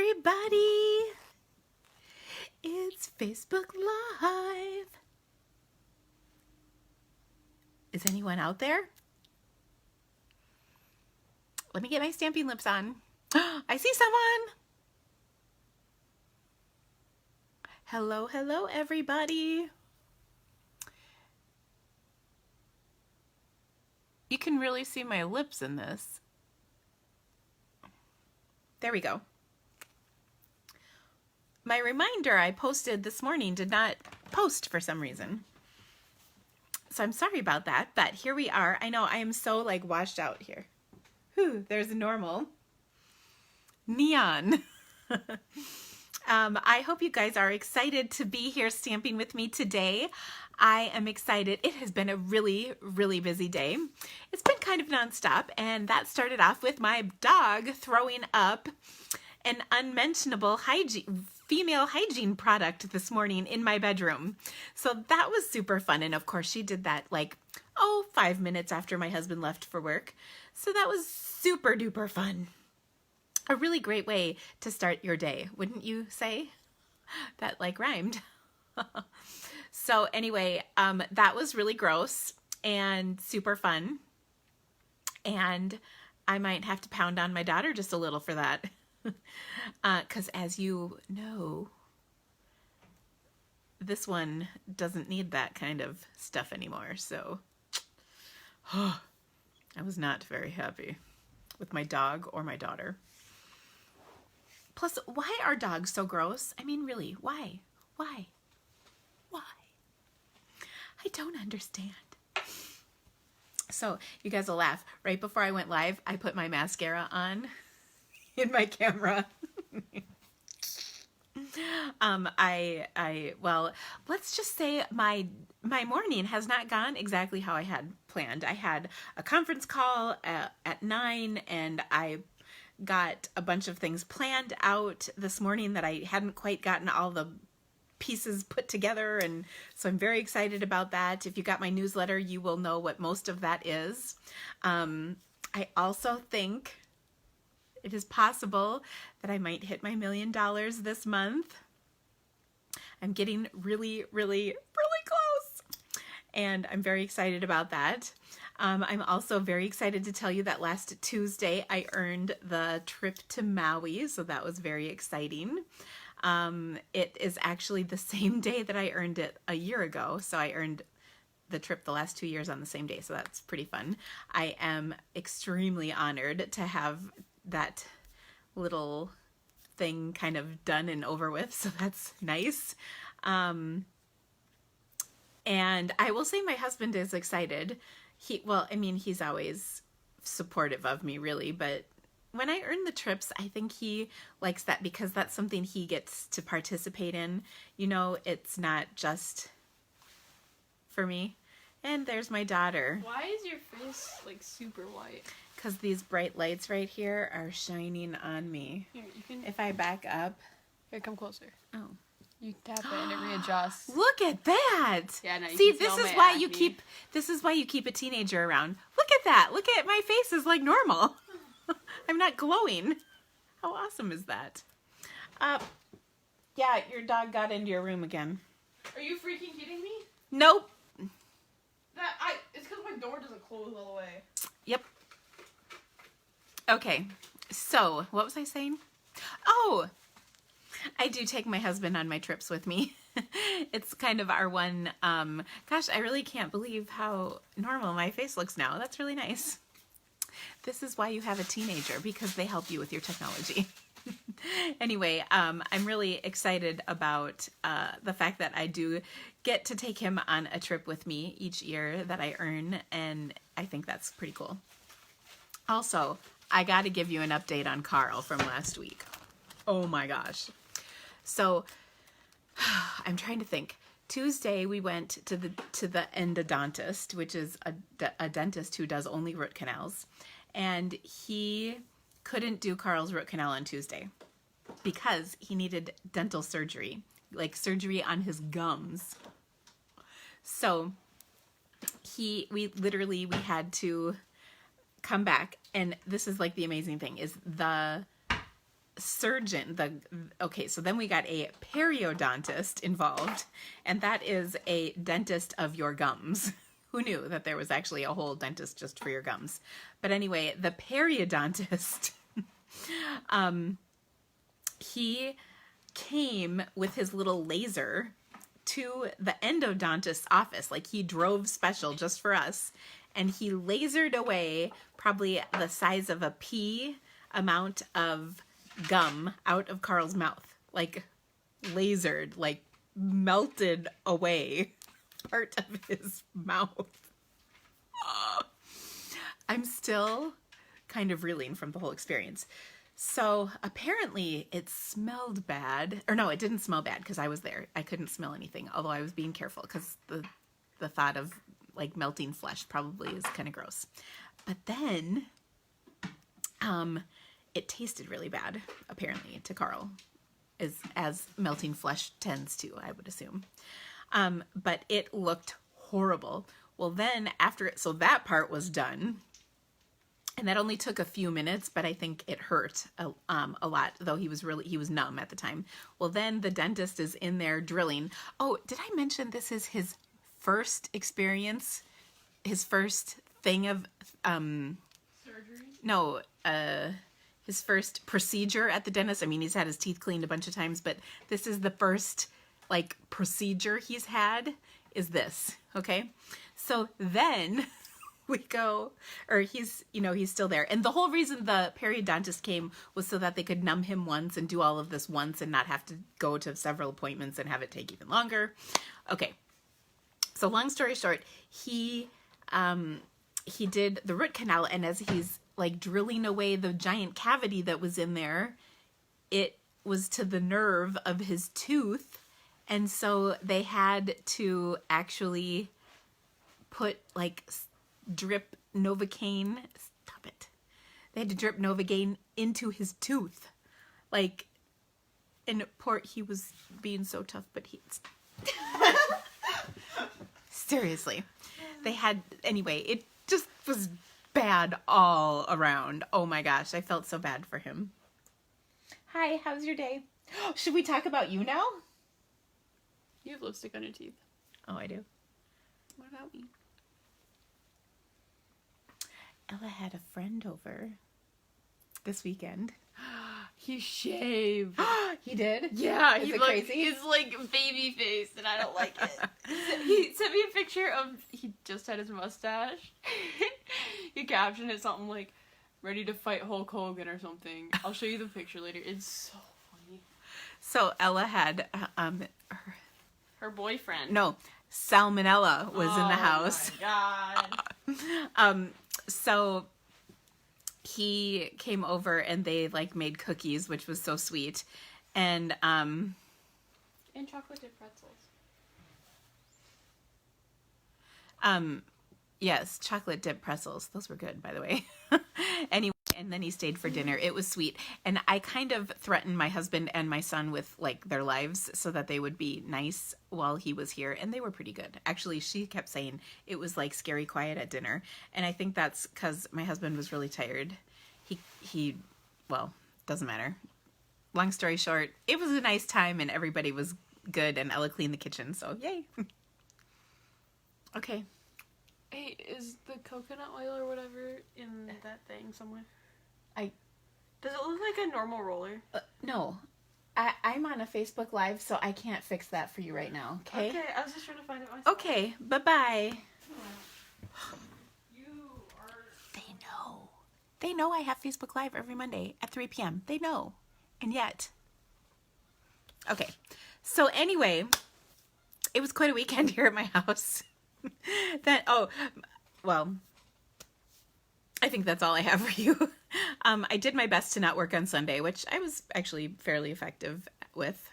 everybody! It's Facebook Live. Is anyone out there? Let me get my stamping lips on. I see someone! Hello, hello, everybody. You can really see my lips in this. There we go. My reminder I posted this morning did not post for some reason. So I'm sorry about that, but here we are. I know I am so like washed out here. Whew, there's a normal. Neon. I hope you guys are excited to be here stamping with me today. I am excited. It has been a really, really busy day. It's been kind of nonstop, and that started off with my dog throwing up an unmentionable female hygiene product this morning in my bedroom. So that was super fun. And of course she did that like, 5 minutes after my husband left for work. So that was super duper fun. A really great way to start your day, wouldn't you say? That like rhymed. So anyway, that was really gross and super fun. And I might have to pound on my daughter just a little for that. 'Cause as you know, this one doesn't need that kind of stuff anymore. So I was not very happy with my dog or my daughter. Plus, why are dogs so gross? I mean, really, why? Why? Why? I don't understand. So you guys will laugh. Right before I went live, I put my mascara on in my camera. Well, let's just say my morning has not gone exactly how I had planned. I had a conference call at 9, and I got a bunch of things planned out this morning that I hadn't quite gotten all the pieces put together, and so I'm very excited about that. If you got my newsletter, you will know what most of that is. I also think it is possible that I might hit my $1 million this month. I'm getting really, really, really close, and I'm very excited about that. I'm also very excited to tell you that last Tuesday I earned the trip to Maui, so that was very exciting. It is actually the same day that I earned it a year ago, so I earned the trip the last 2 years on the same day, so that's pretty fun. I am extremely honored to have that little thing kind of done and over with, so that's nice. And I will say my husband is excited. He's always supportive of me, really, but when I earn the trips, I think he likes that because that's something he gets to participate in. You know, it's not just for me. And there's my daughter. Why is your face like super white? Because these bright lights right here are shining on me. Here, you can. If I back up. Here, come closer. Oh. You tap it and it readjusts. Look at that. Yeah, no, you see, can this smell is my why acne. you keep a teenager around. Look at that. Look at my face is like normal. I'm not glowing. How awesome is that? Yeah, your dog got into your room again. Are you freaking kidding me? Nope. It's because my door doesn't close all the way. Yep. Okay. So, what was I saying? Oh, I do take my husband on my trips with me. It's kind of our one, gosh, I really can't believe how normal my face looks now. That's really nice. This is why you have a teenager, because they help you with your technology. Anyway, I'm really excited about the fact that I do get to take him on a trip with me each year that I earn, and I think that's pretty cool. Also, I got to give you an update on Carl from last week. Oh my gosh. So, I'm trying to think. Tuesday we went to the endodontist, which is a dentist who does only root canals, and he couldn't do Carl's root canal on Tuesday because he needed dental surgery, like surgery on his gums. So we had to come back, and this is like the amazing thing is surgeon, so then we got a periodontist involved, and that is a dentist of your gums. Who knew that there was actually a whole dentist just for your gums? But anyway, the periodontist, he came with his little laser to the endodontist's office. Like, he drove special just for us, and he lasered away probably the size of a pea amount of gum out of Carl's mouth. Like, lasered, like melted away part of his mouth. I'm still kind of reeling from the whole experience. So apparently it smelled bad. Or no, it didn't smell bad because I was there. I couldn't smell anything, although I was being careful because the thought of like melting flesh probably is kind of gross. But then it tasted really bad, apparently, to Carl, as melting flesh tends to, I would assume. But it looked horrible. Well, then so that part was done, and that only took a few minutes, but I think it hurt a lot, though he was numb at the time. Well, then the dentist is in there drilling. Oh, did I mention this is his first experience? His first thing of, surgery? No, his first procedure at the dentist. I mean, he's had his teeth cleaned a bunch of times, but this is the first like procedure he's had, is this, okay? So then he's still there. And the whole reason the periodontist came was so that they could numb him once and do all of this once and not have to go to several appointments and have it take even longer. Okay. So long story short, he did the root canal, and as he's like drilling away the giant cavity that was in there, it was to the nerve of his tooth. And so they had to actually put like drip Novocaine. Stop it. They had to drip Novocaine into his tooth. Like, and he was being so tough, but seriously. Anyway, it just was bad all around. Oh my gosh, I felt so bad for him. Hi, how's your day? Should we talk about you now? You have lipstick on your teeth. Oh, I do. What about me? Ella had a friend over this weekend. He shaved. He did? Yeah, Is it crazy? He's like baby face, and I don't like it. He sent me a picture of, he just had his mustache. He captioned it something like, "Ready to fight Hulk Hogan" or something. I'll show you the picture later. It's so funny. So Ella had Her boyfriend. No, salmonella was in the house. Oh my god. So he came over and they like made cookies, which was so sweet. And And chocolate dipped pretzels. Yes, chocolate dipped pretzels. Those were good, by the way. Anyway, and then he stayed for dinner. It was sweet. And I kind of threatened my husband and my son with like their lives so that they would be nice while he was here. And they were pretty good. Actually, she kept saying it was like scary quiet at dinner. And I think that's because my husband was really tired. Well, doesn't matter. Long story short, it was a nice time and everybody was good and Ella cleaned the kitchen. So yay. Okay. Hey, is the coconut oil or whatever in that thing somewhere? Does it look like a normal roller? No. I'm on a Facebook Live, so I can't fix that for you right now, okay? Okay, I was just trying to find it myself. Okay, bye-bye. You are... They know. They know I have Facebook Live every Monday at 3 p.m. They know. And yet. Okay. So anyway, it was quite a weekend here at my house. I think that's all I have for you. I did my best to not work on Sunday, which I was actually fairly effective with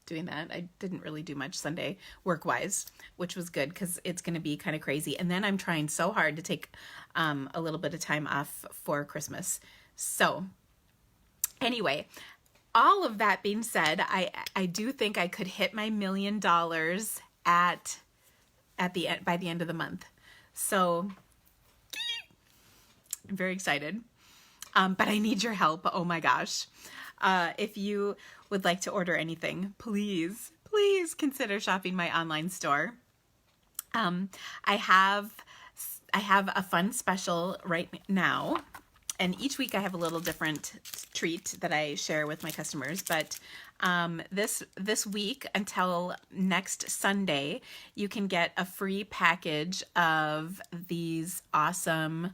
doing that. I didn't really do much Sunday work-wise, which was good because it's going to be kind of crazy. And then I'm trying so hard to take a little bit of time off for Christmas. So anyway, all of that being said, I do think I could hit my $1 million by the end of the month. So I'm very excited. But I need your help. Oh my gosh. If you would like to order anything, please consider shopping my online store. I have a fun special right now, and each week I have a little different treat that I share with my customers. But this week until next Sunday, you can get a free package of these awesome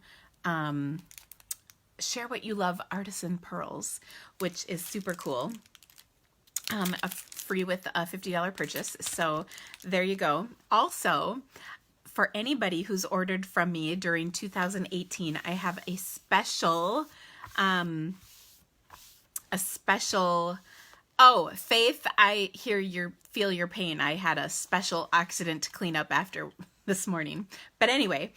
Share What You Love artisan pearls, which is super cool. Free with a $50 purchase. So there you go. Also, for anybody who's ordered from me during 2018, I have a special, oh, Faith, I feel your pain. I had a special accident to clean up after this morning. But anyway,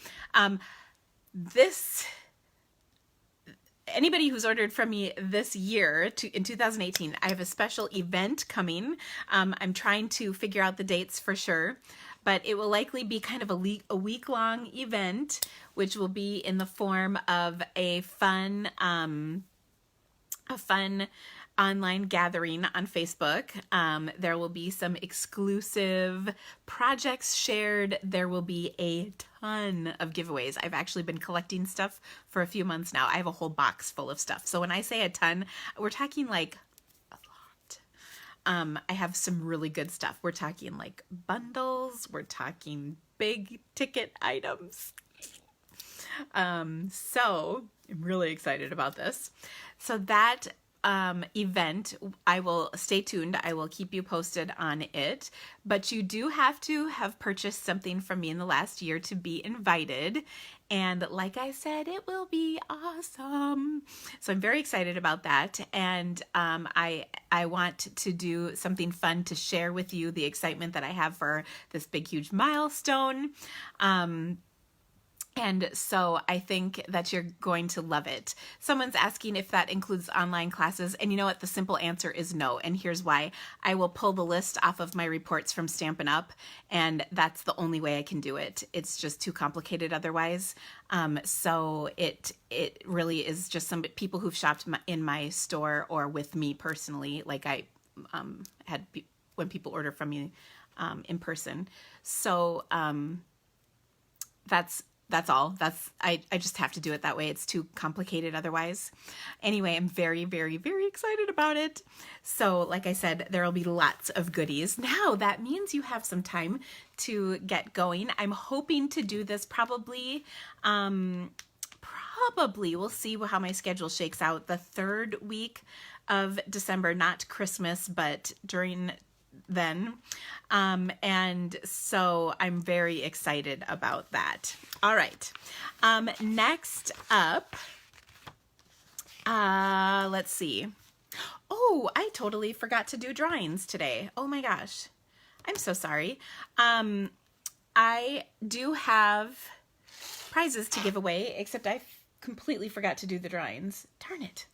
anybody who's ordered from me this year in 2018, I have a special event coming. I'm trying to figure out the dates for sure, but it will likely be kind of a week-long event, which will be in the form of a fun online gathering on Facebook. There will be some exclusive projects shared. There will be a ton of giveaways. I've actually been collecting stuff for a few months now. I have a whole box full of stuff. So when I say a ton, we're talking like a lot. I have some really good stuff. We're talking like bundles. We're talking big ticket items. So I'm really excited about this. So that event, I will stay tuned. I will keep you posted on it, but you do have to have purchased something from me in the last year to be invited. And like I said, it will be awesome. So I'm very excited about that. And I want to do something fun to share with you the excitement that I have for this big, huge milestone. And so I think that you're going to love it. Someone's asking if that includes online classes. And you know what? The simple answer is no. And here's why. I will pull the list off of my reports from Stampin' Up! And that's the only way I can do it. It's just too complicated otherwise. So it really is just some people who've shopped in my store or with me personally, like I had when people order from me in person. So that's all. I just have to do it that way. It's too complicated otherwise. Anyway, I'm very, very, very excited about it. So like I said, there will be lots of goodies. Now that means you have some time to get going. I'm hoping to do this probably, we'll see how my schedule shakes out, the third week of December, not Christmas, but during then. And so I'm very excited about that. All right. Next up, let's see. Oh, I totally forgot to do drawings today. Oh my gosh. I'm so sorry. I do have prizes to give away, except I completely forgot to do the drawings. Darn it.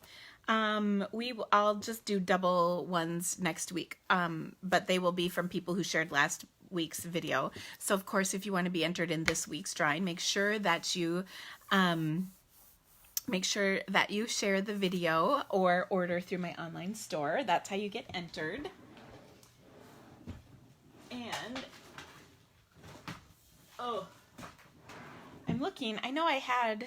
I'll just do double ones next week. But they will be from people who shared last week's video. So of course, if you want to be entered in this week's drawing, make sure that you share the video or order through my online store. That's how you get entered. And I'm looking. I know I had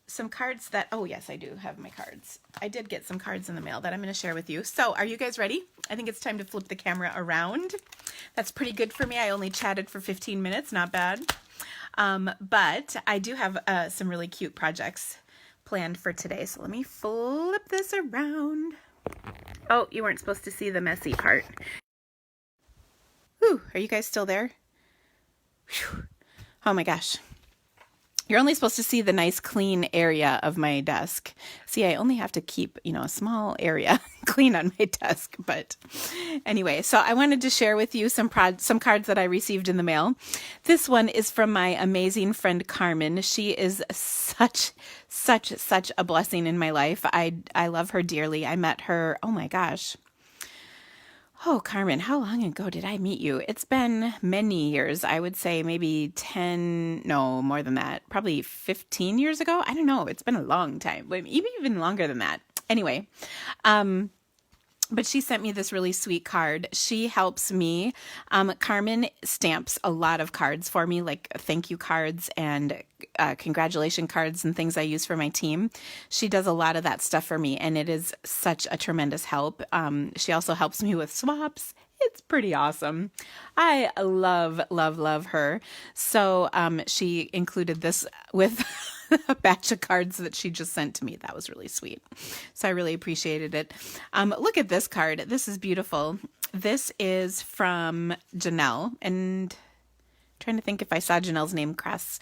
some cards that, oh yes, I do have my cards. I did get some cards in the mail that I'm going to share with you. So are you guys ready? I think it's time to flip the camera around. That's pretty good for me. I only chatted for 15 minutes, not bad. But I do have some really cute projects planned for today. So let me flip this around. Oh, you weren't supposed to see the messy part. Whew, are you guys still there? Whew. Oh my gosh. You're only supposed to see the nice clean area of my desk. See, I only have to keep, a small area clean on my desk. But anyway, so I wanted to share with you some cards that I received in the mail. This one is from my amazing friend Carmen. She is such a blessing in my life. I love her dearly. I met her, oh my gosh. Oh, Carmen, how long ago did I meet you? It's been many years. I would say maybe 10, no, more than that. Probably 15 years ago. I don't know. It's been a long time. Even longer than that. Anyway, but she sent me this really sweet card. She helps me. Carmen stamps a lot of cards for me, like thank you cards and congratulation cards and things I use for my team. She does a lot of that stuff for me, and it is such a tremendous help. She also helps me with swaps. It's pretty awesome. I love, love, love her. So she included this with a batch of cards that she just sent to me. That was really sweet. So I really appreciated it. Look at this card. This is beautiful. This is from Janelle. And I'm trying to think if I saw Janelle's name cross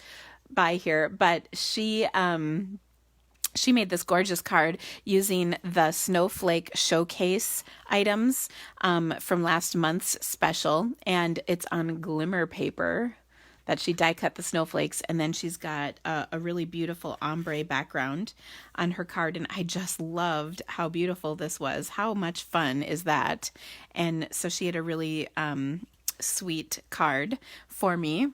by here. But she made this gorgeous card using the Snowflake Showcase items from last month's special. And it's on Glimmer paper that she die cut the snowflakes. And then she's got a really beautiful ombre background on her card. And I just loved how beautiful this was. How much fun is that? And so she had a really sweet card for me.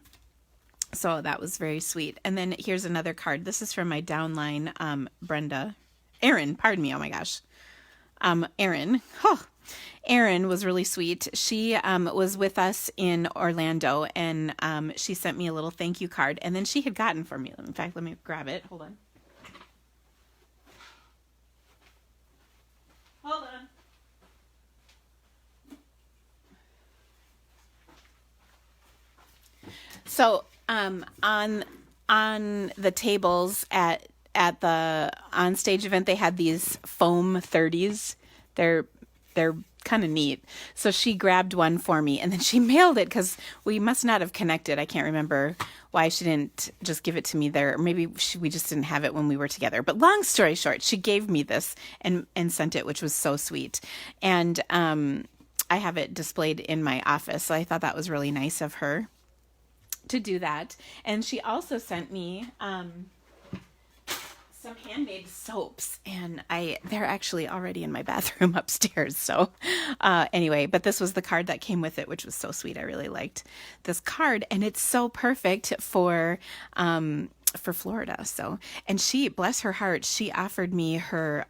So that was very sweet. And then here's another card. This is from my downline, Erin, pardon me. Oh my gosh. Erin. Oh, Erin was really sweet. She was with us in Orlando, and she sent me a little thank you card. And then she had gotten for me. In fact, let me grab it. Hold on. Hold on. So on the tables at the onstage event, they had these foam 30s. They're kind of neat. So she grabbed one for me, and then she mailed it because we must not have connected. I can't remember why she didn't just give it to me there. Maybe we just didn't have it when we were together. But long story short, she gave me this and sent it, which was so sweet. And I have it displayed in my office. So I thought that was really nice of her to do that. And she also sent me some handmade soaps, and they're actually already in my bathroom upstairs. So anyway, but this was the card that came with it, which was so sweet. I really liked this card, and it's so perfect for Florida. So, and she, bless her heart, she offered me her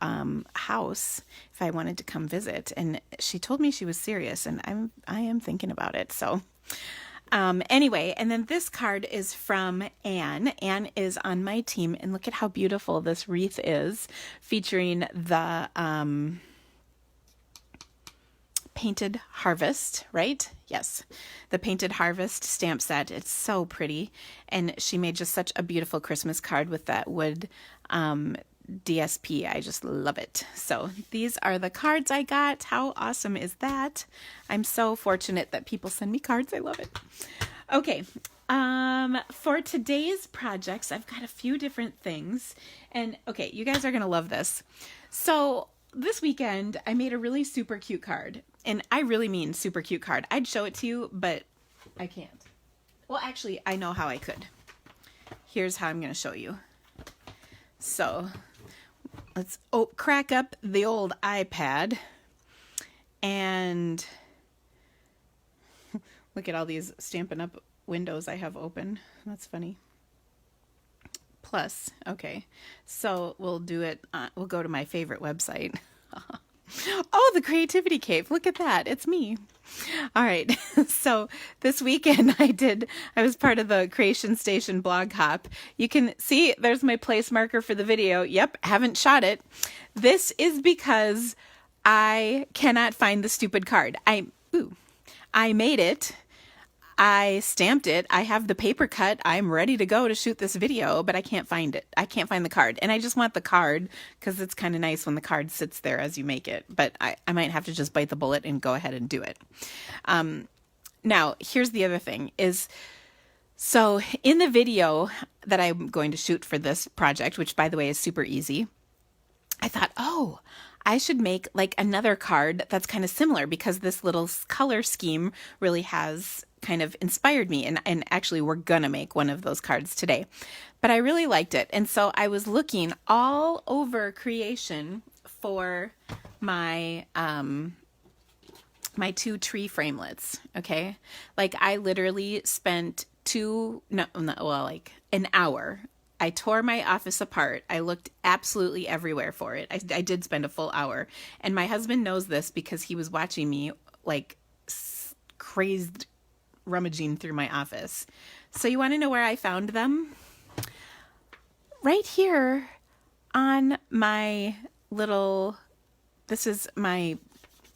house if I wanted to come visit, and she told me she was serious, and I am thinking about it. So anyway, and then this card is from Anne. Anne is on my team, and look at how beautiful this wreath is, featuring the Painted Harvest, right? Yes, the Painted Harvest stamp set. It's so pretty, and she made just such a beautiful Christmas card with that wood DSP. I just love it. So these are the cards I got. How awesome is that? I'm so fortunate that people send me cards. I love it. Okay. For today's projects, I've got a few different things, and okay, you guys are going to love this. So this weekend, I made a really super cute card, and I really mean super cute card. I'd show it to you, but I can't. Well, actually, I know how I could. Here's how I'm going to show you. So let's crack up the old iPad and look at all these Stampin' Up! Windows I have open. That's funny. Plus, okay, so we'll do it. We'll go to my favorite website. Oh, the Creativity Cave. Look at that. It's me. All right. So this weekend I was part of the Creation Station blog hop. You can see there's my place marker for the video. Yep. Haven't shot it. This is because I cannot find the stupid card. I made it. I stamped it. I have the paper cut. I'm ready to go to shoot this video, but I can't find it. I can't find the card. And I just want the card because it's kind of nice when the card sits there as you make it. But I might have to just bite the bullet and go ahead and do it. Now, here's the other thing is, so in the video that I'm going to shoot for this project, which by the way is super easy, I thought, oh, I should make like another card that's kind of similar because this little color scheme really has kind of inspired me. And actually we're gonna make one of those cards today, but I really liked it. And so I was looking all over creation for my, my 2 tree framelits. Okay. Like I literally spent an hour I tore my office apart. I looked absolutely everywhere for it. I did spend a full hour. And my husband knows this because he was watching me like crazed rummaging through my office. So you want to know where I found them? Right here on my this is my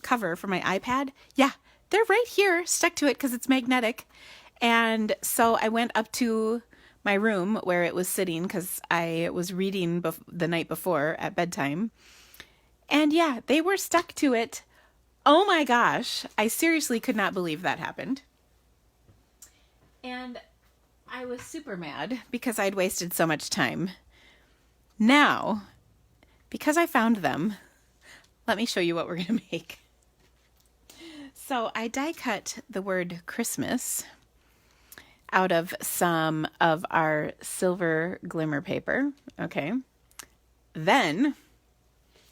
cover for my iPad. Yeah, they're right here stuck to it because it's magnetic. And so I went up to my room where it was sitting because I was reading the night before at bedtime. And yeah, they were stuck to it. Oh my gosh. I seriously could not believe that happened. And I was super mad because I'd wasted so much time. Now, because I found them, let me show you what we're going to make. So I die cut the word Christmas out of some of our silver glimmer paper. Okay. Then,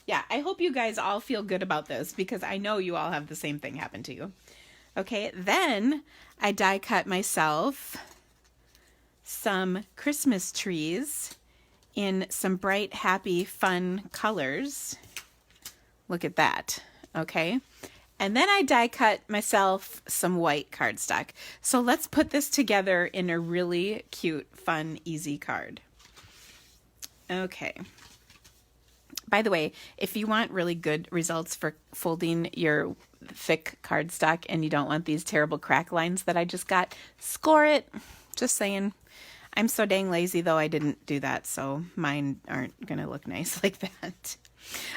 yeah, I hope you guys all feel good about this because I know you all have the same thing happen to you. Okay. Then I die cut myself some Christmas trees in some bright, happy, fun colors. Look at that. Okay. And then I die cut myself some white cardstock. So let's put this together in a really cute, fun, easy card. Okay. By the way, if you want really good results for folding your thick cardstock and you don't want these terrible crack lines that I just got, score it. Just saying. I'm so dang lazy, though, I didn't do that, so mine aren't going to look nice like that.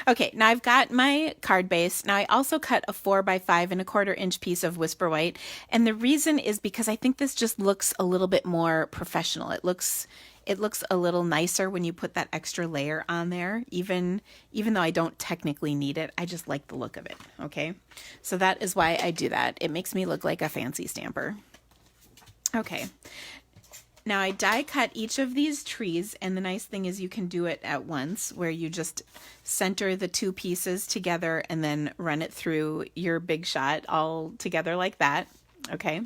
Okay, now I've got my card base. Now I also cut a 4 by 5 and a 1/4 inch piece of Whisper White, and the reason is because I think this just looks a little bit more professional. It looks a little nicer when you put that extra layer on there, even though I don't technically need it. I just like the look of it, okay? So that is why I do that. It makes me look like a fancy stamper. Okay. Now I die cut each of these trees, and the nice thing is you can do it at once, where you just center the two pieces together and then run it through your big shot all together like that. Okay.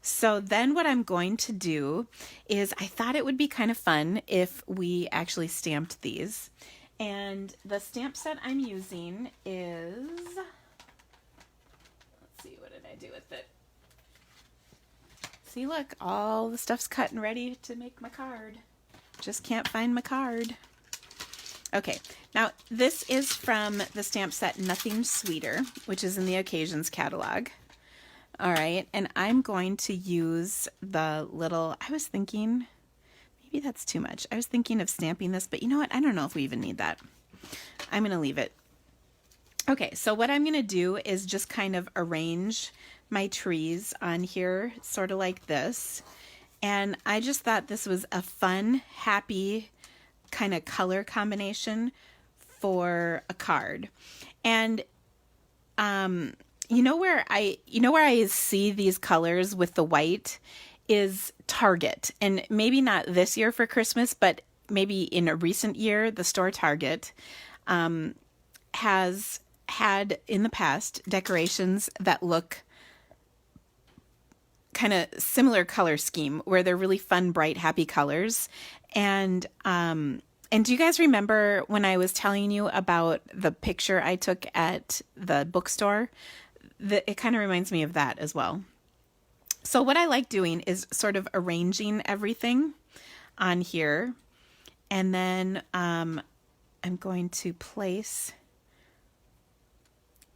So then what I'm going to do is I thought it would be kind of fun if we actually stamped these. And the stamp set I'm using is, let's see, what did I do with it? See, look, all the stuff's cut and ready to make my card. Just can't find my card. Okay, now this is from the stamp set Nothing Sweeter, which is in the Occasions catalog. All right, and I'm going to use the little, I was thinking, maybe that's too much. I was thinking of stamping this, but you know what? I don't know if we even need that. I'm going to leave it. Okay, so what I'm going to do is just kind of arrange my trees on here, sort of like this. And I just thought this was a fun, happy kind of color combination for a card. And you know where I see these colors with the white is Target. And maybe not this year for Christmas, but maybe in a recent year, the store Target has had in the past decorations that look kind of similar color scheme where they're really fun, bright, happy colors. And do you guys remember when I was telling you about the picture I took at the bookstore? It kind of reminds me of that as well. So what I like doing is sort of arranging everything on here. And then I'm going to place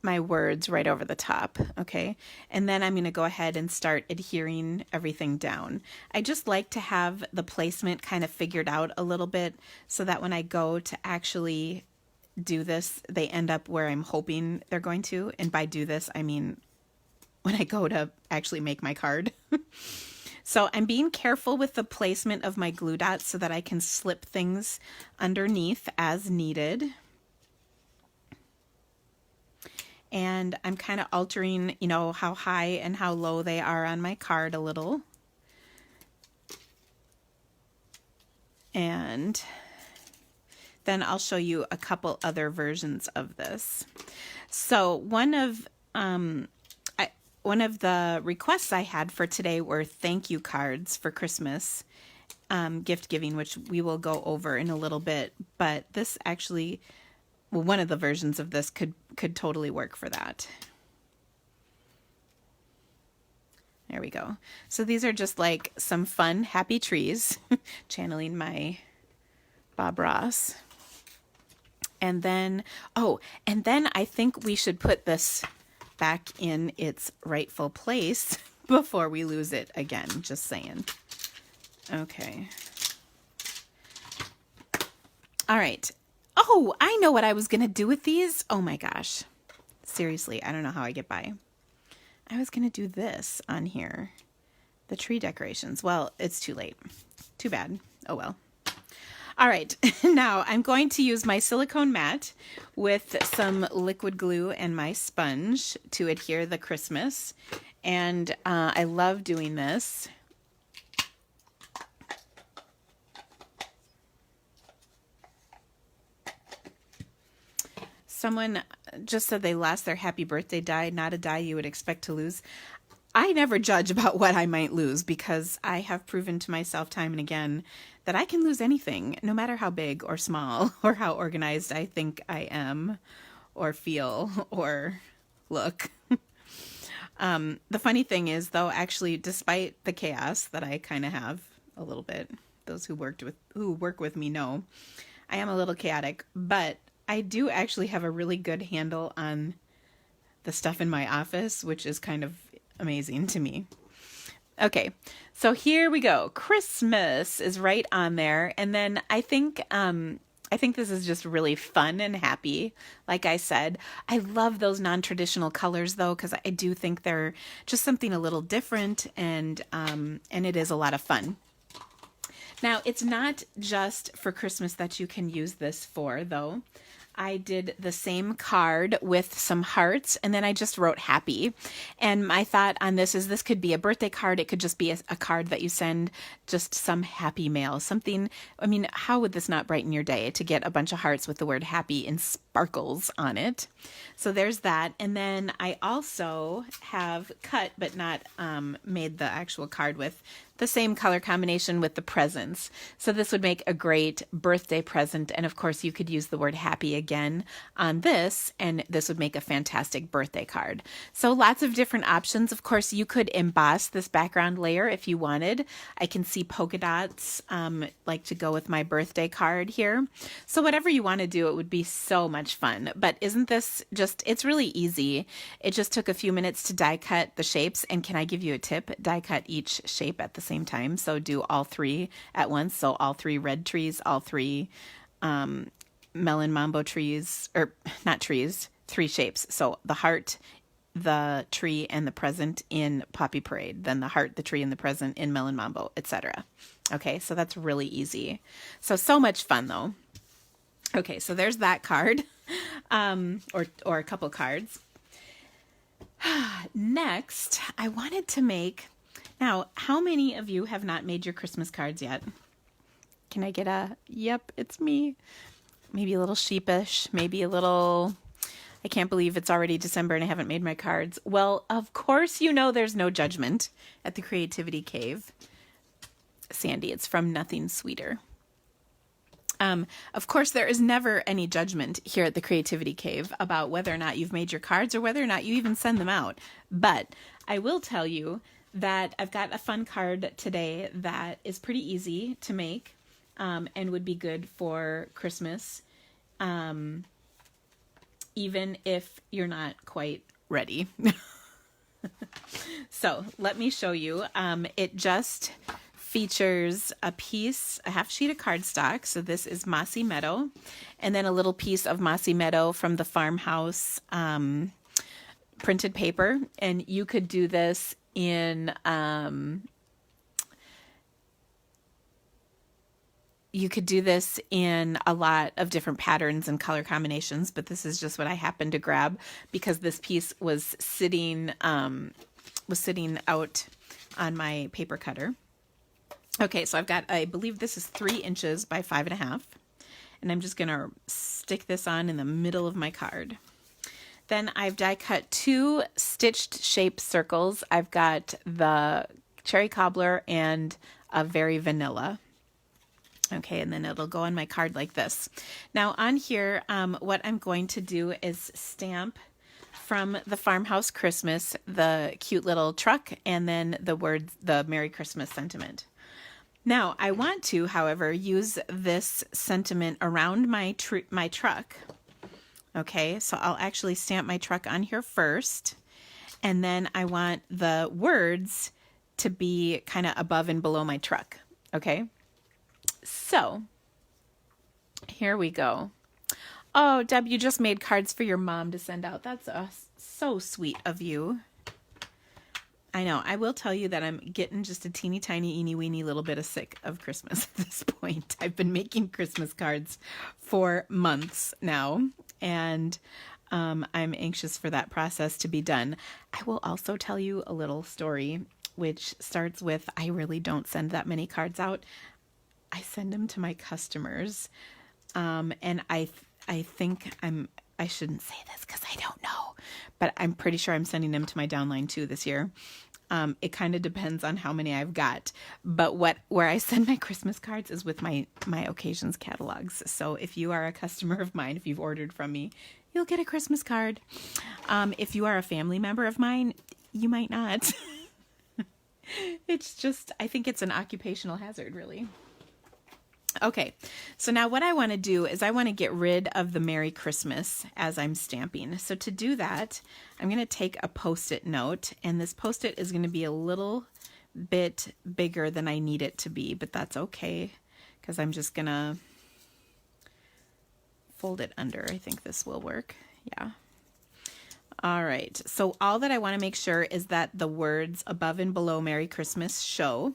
my words right over the top, okay? And then I'm going to go ahead and start adhering everything down. I just like to have the placement kind of figured out a little bit so that when I go to actually do this, they end up where I'm hoping they're going to. And by do this, I mean when I go to actually make my card. So I'm being careful with the placement of my glue dots so that I can slip things underneath as needed. And I'm kind of altering, you know, how high and how low they are on my card a little. And then I'll show you a couple other versions of this. So one of the requests I had for today were thank you cards for Christmas. gift giving, which we will go over in a little bit. But this actually, well, one of the versions of this could totally work for that. There we go. So these are just like some fun, happy trees, channeling my Bob Ross. And then, and then I think we should put this back in its rightful place before we lose it again. Just saying. Okay. All right. Oh, I know what I was going to do with these. Oh my gosh. Seriously, I don't know how I get by. I was going to do this on here. The tree decorations. Well, it's too late. Too bad. Oh well. All right. Now I'm going to use my silicone mat with some liquid glue and my sponge to adhere the Christmas. And I love doing this. Someone just said they lost their happy birthday die, not a die you would expect to lose. I never judge about what I might lose because I have proven to myself time and again that I can lose anything, no matter how big or small or how organized I think I am or feel or look. The funny thing is, though, actually, despite the chaos that I kind of have a little bit, those who work with me know, I am a little chaotic, but I do actually have a really good handle on the stuff in my office, which is kind of amazing to me. Okay, so here we go. Christmas is right on there. And then I think this is just really fun and happy. Like I said, I love those non-traditional colors though, because I do think they're just something a little different, and it is a lot of fun. Now, it's not just for Christmas that you can use this for, though. I did the same card with some hearts, and then I just wrote happy. And my thought on this is this could be a birthday card. It could just be a card that you send, just some happy mail. Something, I mean, how would this not brighten your day to get a bunch of hearts with the word happy in sparkles on it? So there's that. And then I also have cut, but not made the actual card with the same color combination with the presents. So this would make a great birthday present. And of course you could use the word happy again on this, and this would make a fantastic birthday card. So lots of different options. Of course you could emboss this background layer if you wanted. I can see polka dots like to go with my birthday card here. So whatever you want to do, it would be so much fun. But isn't this just, it's really easy. It just took a few minutes to die cut the shapes. And can I give you a tip? Die cut each shape at the same time. So do all three at once. So all three red trees, all three melon mambo trees, or not trees, three shapes. So the heart, the tree, and the present in Poppy Parade. Then the heart, the tree, and the present in Melon Mambo, etc. Okay, so that's really easy. So much fun though. Okay, so there's that card, or a couple cards. Next, I wanted to make. Now, how many of you have not made your Christmas cards yet? Can I get a, yep, it's me. Maybe a little sheepish, maybe a little, I can't believe it's already December and I haven't made my cards. Well, of course you know there's no judgment at the Creativity Cave. Sandy, it's from Nothing Sweeter. Of course, there is never any judgment here at the Creativity Cave about whether or not you've made your cards or whether or not you even send them out. But I will tell you that I've got a fun card today that is pretty easy to make and would be good for Christmas, even if you're not quite ready. So let me show you. It just features a half sheet of cardstock. So this is Mossy Meadow, and then a little piece of Mossy Meadow from the Farmhouse printed paper. And you could do this in a lot of different patterns and color combinations, but this is just what I happened to grab because this piece was sitting out on my paper cutter. Okay, so I've got, I believe this is 3 inches by 5.5, and I'm just gonna stick this on in the middle of my card. Then I've die cut 2 stitched shape circles. I've got the cherry cobbler and a very vanilla. Okay, and then it'll go on my card like this. Now on here, what I'm going to do is stamp from the Farmhouse Christmas, the cute little truck, and then the words, the Merry Christmas sentiment. Now I want to, however, use this sentiment around my truck. Okay, so I'll actually stamp my truck on here first, and then I want the words to be kind of above and below my truck. Okay. So, here we go. Oh, Deb, you just made cards for your mom to send out. That's so sweet of you. I know. I will tell you that I'm getting just a teeny tiny, eeny weeny little bit of sick of Christmas at this point. I've been making Christmas cards for months now, and I'm anxious for that process to be done. I will also tell you a little story, which starts with, I really don't send that many cards out. I send them to my customers, and I think I shouldn't say this because I don't know, but I'm pretty sure I'm sending them to my downline too this year. It kind of depends on how many I've got, but where I send my Christmas cards is with my occasions catalogs. So if you are a customer of mine, if you've ordered from me, you'll get a Christmas card. If you are a family member of mine, you might not. It's just, I think it's an occupational hazard, really. Okay, so now what I want to do is I want to get rid of the Merry Christmas as I'm stamping. So to do that, I'm going to take a Post-it note, and this Post-it is going to be a little bit bigger than I need it to be, but that's okay because I'm just going to fold it under. I think this will work. Yeah. All right, so all that I want to make sure is that the words above and below Merry Christmas show,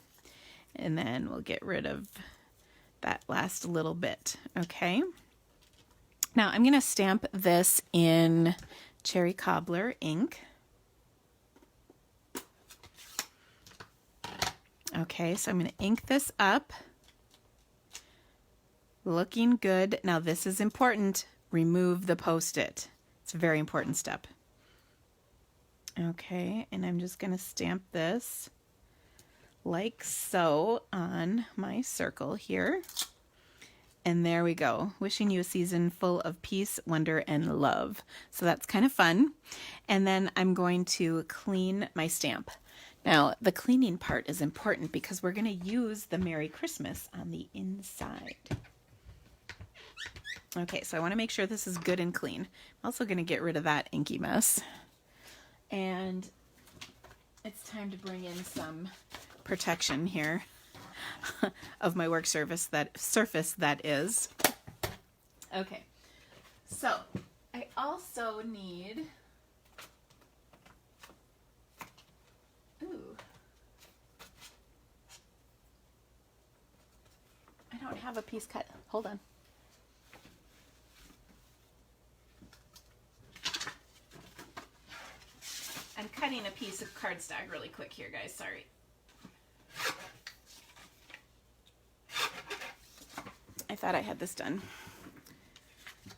and then we'll get rid of that last little bit. Okay. Now I'm going to stamp this in Cherry Cobbler ink. Okay, so I'm going to ink this up. Looking good. Now this is important. Remove the Post-it. It's a very important step. Okay, and I'm just going to stamp this like so on my circle here. And there we go. Wishing you a season full of peace, wonder, and love. So that's kind of fun. And then I'm going to clean my stamp. Now, the cleaning part is important because we're going to use the Merry Christmas on the inside. Okay, so I want to make sure this is good and clean. I'm also going to get rid of that inky mess. And it's time to bring in some protection here of my work surface that is. Okay, so I also need, I don't have a piece cut. Hold on. I'm cutting a piece of cardstock really quick here, guys. Sorry. I thought I had this done.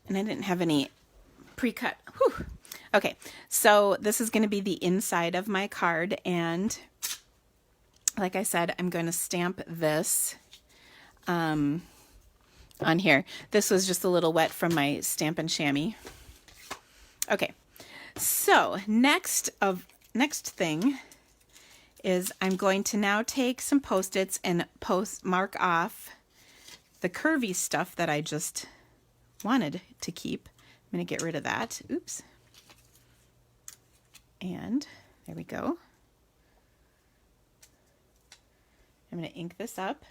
And I didn't have any pre-cut. Whew. Okay, so this is going to be the inside of my card. And like I said, I'm going to stamp this on here. This was just a little wet from my Stamp and Chamois. Okay, so next thing is I'm going to now take some Post-its and mark off the curvy stuff that I just wanted to keep. I'm going to get rid of that. Oops. And there we go. I'm going to ink this up.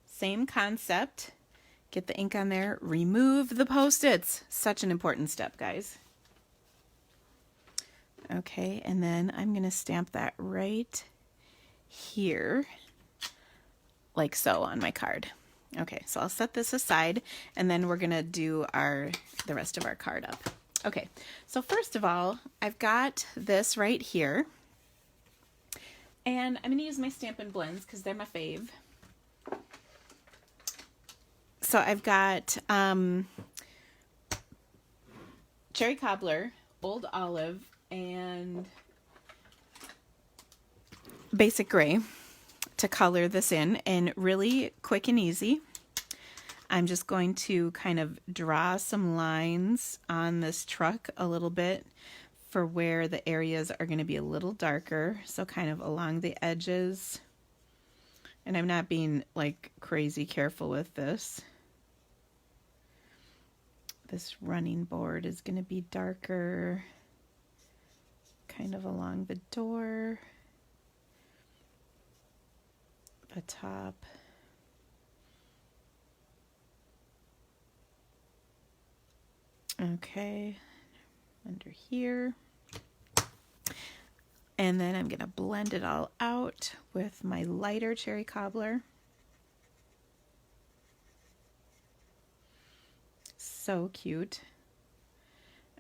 Same concept. Get the ink on there. Remove the Post-its. Such an important step, guys. Okay, and then I'm going to stamp that right here, like so, on my card. Okay, so I'll set this aside, and then we're going to do the rest of our card up. Okay, so first of all, I've got this right here, and I'm going to use my Stampin' Blends because they're my fave. So I've got Cherry Cobbler, Old Olive, and Basic Gray to color this in, and really quick and easy. I'm just going to kind of draw some lines on this truck a little bit for where the areas are going to be a little darker. So kind of along the edges. And I'm not being like crazy careful with this. This running board is going to be darker, kind of along the door, the top. Okay, under here. And then I'm going to blend it all out with my lighter cherry cobbler. So cute.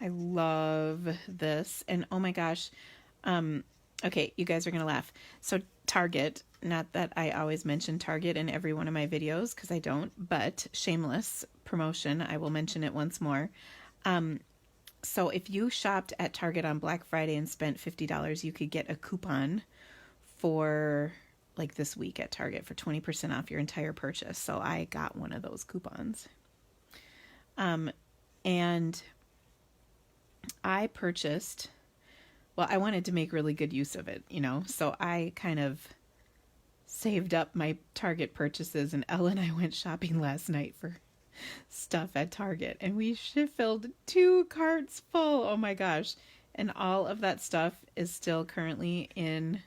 I love this. And oh my gosh. Okay, you guys are going to laugh. So Target, not that I always mention Target in every one of my videos, because I don't, but shameless promotion, I will mention it once more. So if you shopped at Target on Black Friday and spent $50, you could get a coupon for like this week at Target for 20% off your entire purchase. So I got one of those coupons. And I purchased, well, I wanted to make really good use of it, you know, so I kind of saved up my Target purchases, and Ella and I went shopping last night for stuff at Target, and we filled 2 carts full. Oh my gosh. And all of that stuff is still currently in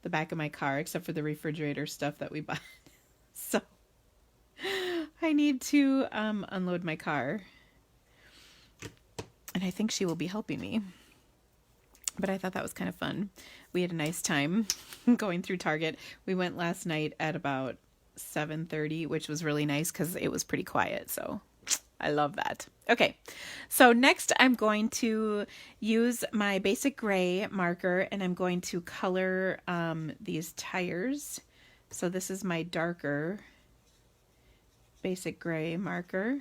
the back of my car, except for the refrigerator stuff that we bought. So I need to unload my car, and I think she will be helping me. But I thought that was kind of fun. We had a nice time going through Target. We went last night at about 7:30, which was really nice because it was pretty quiet. So I love that. Okay, so next I'm going to use my basic gray marker, and I'm going to color these tires. So this is my darker basic gray marker,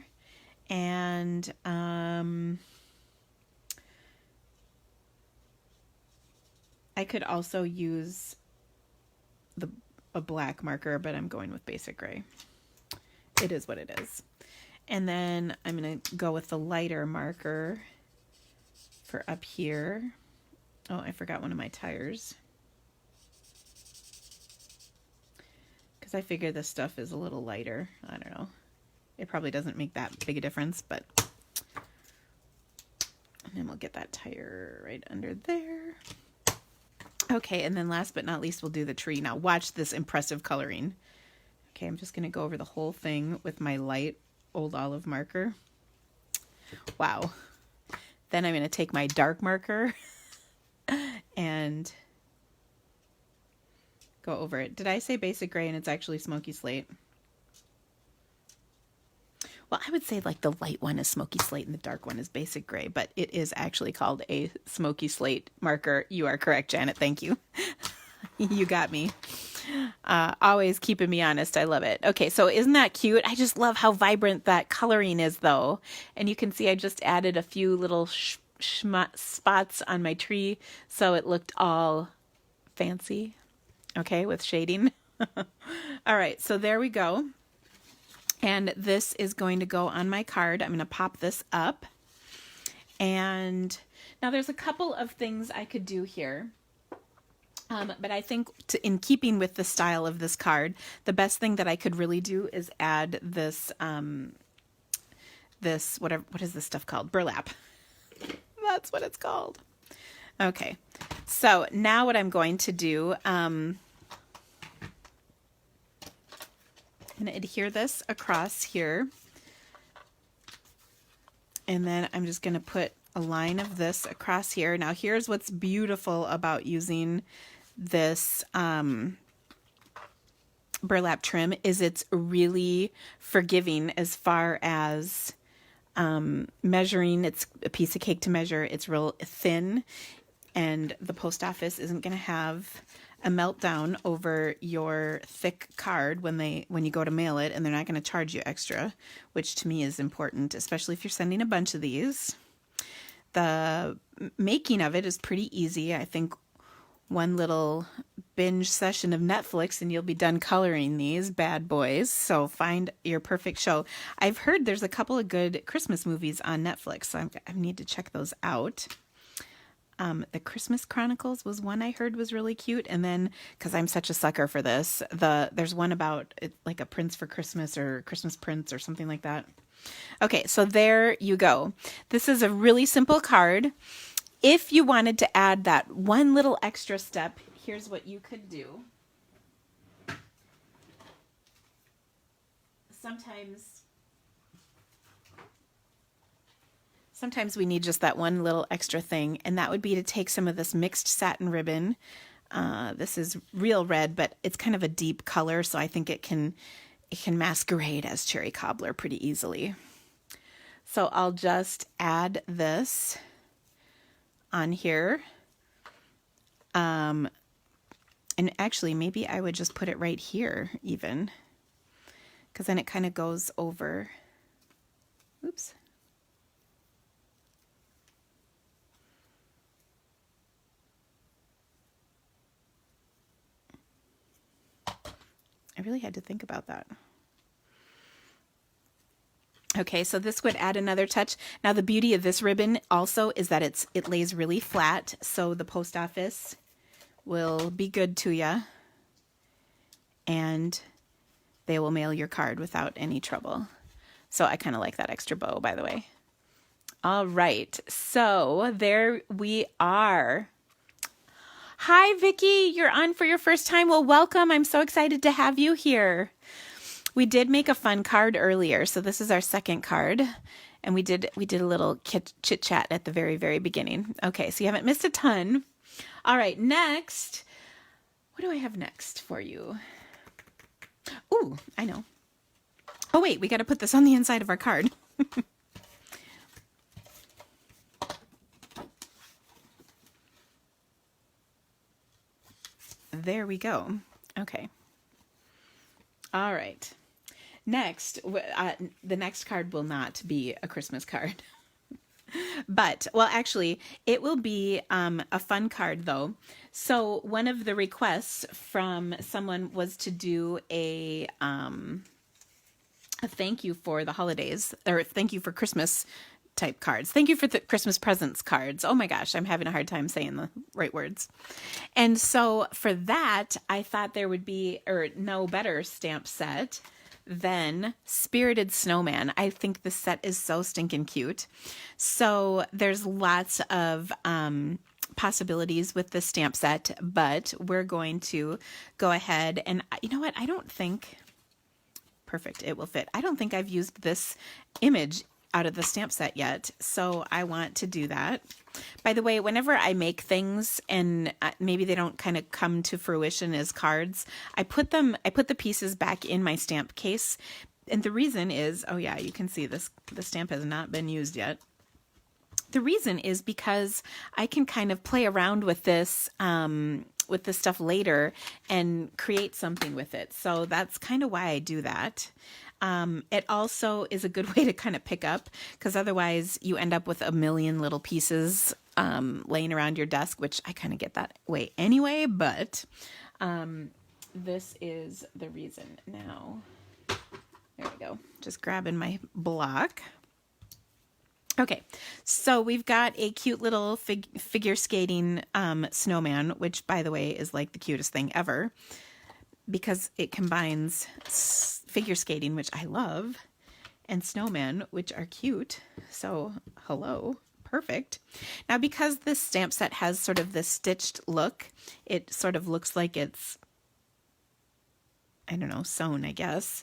and I could also use a black marker, but I'm going with basic gray. It is what it is. And then I'm going to go with the lighter marker for up here. Oh, I forgot one of my tires, because I figure this stuff is a little lighter. I don't know. It probably doesn't make that big a difference, but... And then we'll get that tire right under there. Okay, and then last but not least, we'll do the tree. Now watch this impressive coloring. Okay, I'm just going to go over the whole thing with my light Old Olive marker. Wow. Then I'm going to take my dark marker and go over it. Did I say basic gray and it's actually smoky slate? Well, I would say like the light one is smoky slate and the dark one is basic gray, but it is actually called a smoky slate marker. You are correct, Janet. Thank you. You got me. Always keeping me honest. I love it. Okay, so isn't that cute? I just love how vibrant that coloring is, though. And you can see I just added a few little spots on my tree, so it looked all fancy. Okay, with shading. All right, so there we go. And this is going to go on my card. I'm going to pop this up. And now there's a couple of things I could do here. But I think in keeping with the style of this card, the best thing that I could really do is add this, what is this stuff called? Burlap. That's what it's called. Okay. So now what I'm going to do, I'm going to adhere this across here. And then I'm just going to put a line of this across here. Now here's what's beautiful about using this burlap trim is it's really forgiving as far as measuring. It's a piece of cake to measure. It's real thin, and the post office isn't going to have a meltdown over your thick card when you go to mail it, and they're not going to charge you extra, which to me is important, especially if you're sending a bunch of these. The making of it is pretty easy. I think one little binge session of Netflix and you'll be done coloring these bad boys. So find your perfect show. I've heard there's a couple of good Christmas movies on Netflix, so I need to check those out. The Christmas Chronicles was one I heard was really cute. And then, because I'm such a sucker for this, there's one about like a Prince for Christmas or Christmas Prince or something like that. Okay, so there you go. This is a really simple card. If you wanted to add that one little extra step, here's what you could do. Sometimes we need just that one little extra thing, and that would be to take some of this mixed satin ribbon. This is real red, but it's kind of a deep color, so I think it can masquerade as cherry cobbler pretty easily. So I'll just add this on here. And actually, maybe I would just put it right here even, because then it kind of goes over. Oops. I really had to think about that. Okay, so this would add another touch. Now the beauty of this ribbon also is that it lays really flat, so the post office will be good to you, and they will mail your card without any trouble. So I kind of like that extra bow, by the way. All right, so there we are. Hi, Vicki. You're on for your first time. Well, welcome. I'm so excited to have you here. We did make a fun card earlier, so this is our second card, and we did a little chit chat at the very, very beginning. Okay, so you haven't missed a ton. All right, next, what do I have next for you? Ooh, I know. Oh wait, we got to put this on the inside of our card. There we go. Okay. All right. Next, the next card will not be a Christmas card. But, well, actually, it will be a fun card, though. So one of the requests from someone was to do a thank you for the holidays, or thank you for Christmas type cards. Thank you for the Christmas presents cards. Oh my gosh, I'm having a hard time saying the right words. And so for that, I thought there would be no better stamp set than Spirited Snowman. I think this set is so stinking cute. So there's lots of possibilities with this stamp set, but we're going to go ahead and, you know what, I don't think, perfect, it will fit. I don't think I've used this image out of the stamp set yet, so I want to do that. By the way, whenever I make things and maybe they don't kind of come to fruition as cards, I put the pieces back in my stamp case, and the reason is, oh yeah, you can see this, the stamp has not been used yet. The reason is because I can kind of play around with this stuff later and create something with it. So that's kind of why I do that. It also is a good way to kind of pick up, because otherwise you end up with a million little pieces laying around your desk, which I kind of get that way anyway, but this is the reason. Now, there we go. Just grabbing my block. Okay, so we've got a cute little figure skating snowman, which, by the way, is like the cutest thing ever, because it combines figure skating, which I love, and snowmen, which are cute. So, hello, perfect. Now, because this stamp set has sort of this stitched look, it sort of looks like it's, I don't know, sewn, I guess.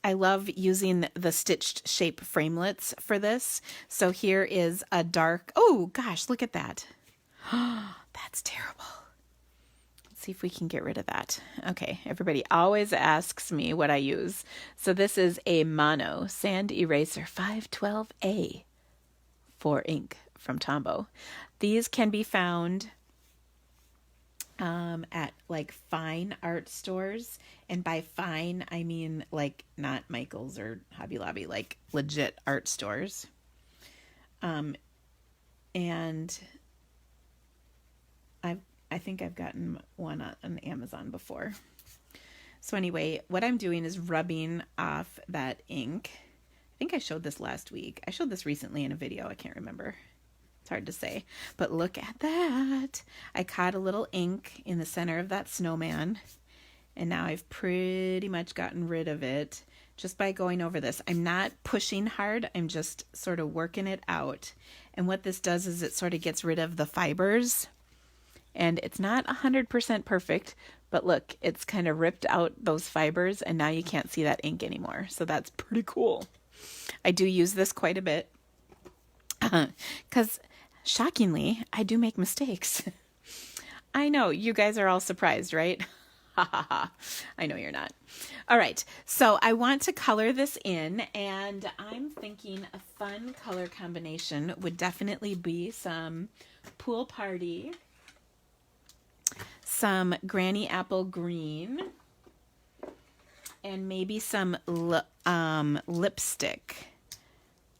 I love using the stitched shape framelits for this. So here is a dark, oh gosh, look at that. That's terrible. Let's see if we can get rid of that. Okay, everybody always asks me what I use. So this is a Mono Sand Eraser 512A for ink from Tombow. These can be found at like fine art stores, and by fine I mean like not Michael's or Hobby Lobby, like legit art stores. And I think I've gotten one on Amazon before. So anyway, what I'm doing is rubbing off that ink. I think I showed this last week. I showed this recently in a video. I can't remember. It's hard to say. But look at that. I caught a little ink in the center of that snowman. And now I've pretty much gotten rid of it just by going over this. I'm not pushing hard. I'm just sort of working it out. And what this does is it sort of gets rid of the fibers. And it's not 100% perfect, but look, it's kind of ripped out those fibers and now you can't see that ink anymore. So that's pretty cool. I do use this quite a bit because shockingly, I do make mistakes. I know you guys are all surprised, right? Ha ha ha. I know you're not. All right. So I want to color this in and I'm thinking a fun color combination would definitely be some Pool Party, some Granny Apple Green, and maybe some lipstick.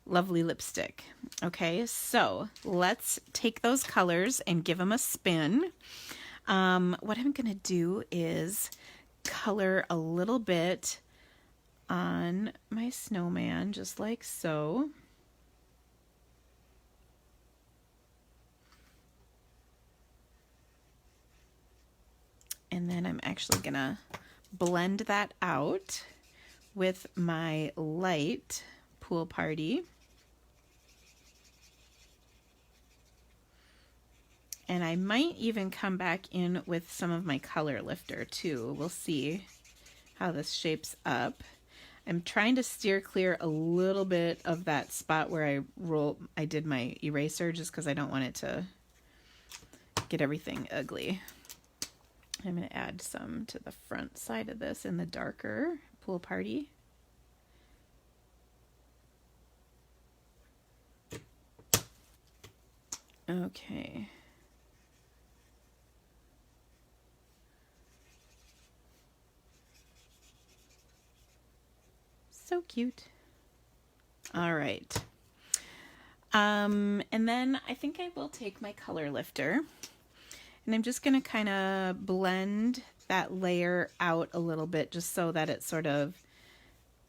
Lovely lipstick. Okay, so let's take those colors and give them a spin. What I'm going to do is color a little bit on my snowman, just like so. And then I'm actually going to blend that out with my light Pool Party. And I might even come back in with some of my color lifter too. We'll see how this shapes up. I'm trying to steer clear a little bit of that spot where I did my eraser just because I don't want it to get everything ugly. I'm going to add some to the front side of this in the darker Pool Party. Okay. So cute. All right. And then I think I will take my color lifter. And I'm just going to kind of blend that layer out a little bit just so that it sort of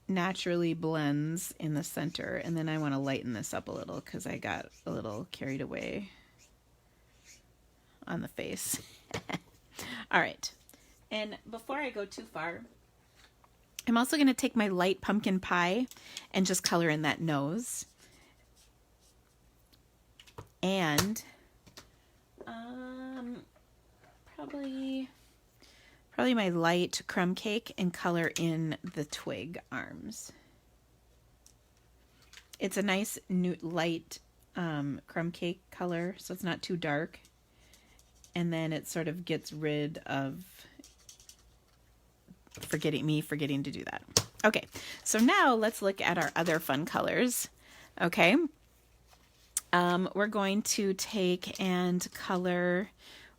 naturally blends in the center. And then I want to lighten this up a little because I got a little carried away on the face. All right. And before I go too far, I'm also going to take my light pumpkin pie and just color in that nose. And probably my light crumb cake and color in the twig arms. It's a nice light crumb cake color, so it's not too dark. And then it sort of gets rid of forgetting to do that. Okay, so now let's look at our other fun colors. Okay, we're going to take and color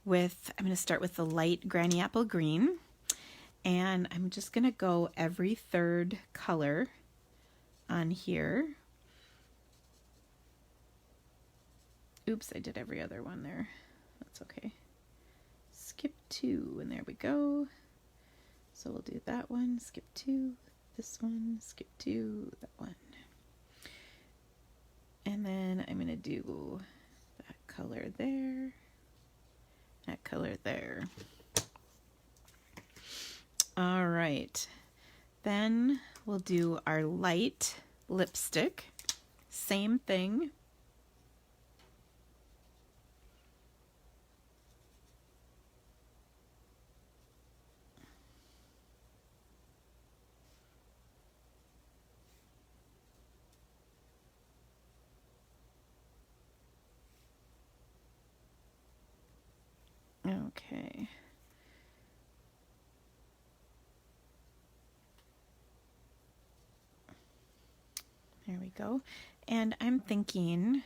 with, I'm going to start with the light Granny Apple Green, and I'm just going to go every third color on here. Oops, I did every other one there. That's okay. Skip 2, and there we go. So we'll do that one, skip 2, this one, skip 2, that one. And then I'm going to do that color there, that color there. All right. Then we'll do our light lipstick. Same thing. Okay. There we go. And I'm thinking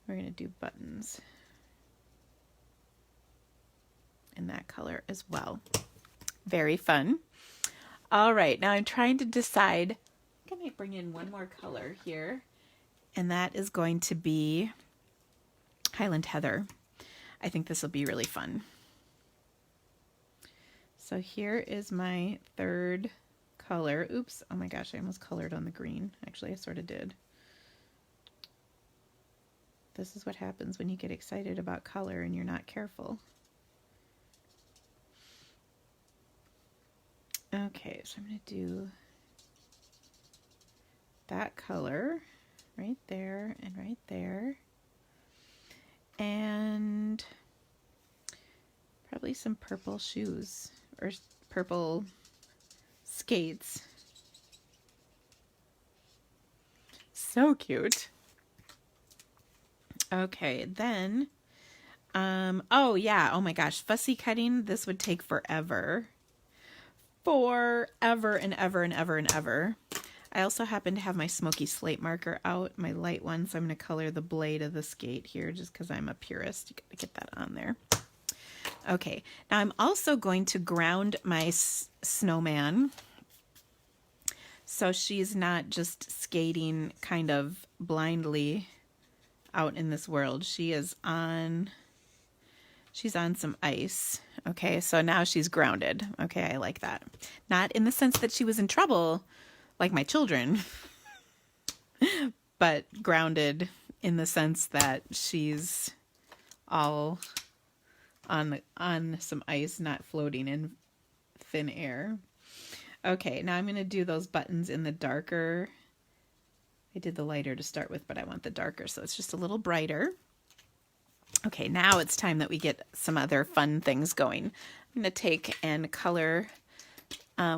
we're going to do buttons in that color as well. Very fun. All right. Now I'm trying to decide. I think I might bring in one more color here. And that is going to be Highland Heather. I think this will be really fun. So here is my third color. Oops, oh my gosh, I almost colored on the green. Actually, I sort of did. This is what happens when you get excited about color and you're not careful. Okay, so I'm going to do that color right there and right there. And probably some purple shoes or purple skates. So cute. Okay, then, oh yeah, oh my gosh, fussy cutting, this would take forever. Forever and ever and ever and ever. I also happen to have my smoky slate marker out, my light one, so I'm going to color the blade of the skate here just because I'm a purist. You got to get that on there. Okay, now I'm also going to ground my snowman so she's not just skating kind of blindly out in this world. She's on some ice. Okay, so now she's grounded. Okay, I like that. Not in the sense that she was in trouble, like my children, but grounded in the sense that she's all on some ice, not floating in thin air. Okay, now I'm going to do those buttons in the darker. I did the lighter to start with, but I want the darker, so it's just a little brighter. Okay, now it's time that we get some other fun things going. I'm going to take and color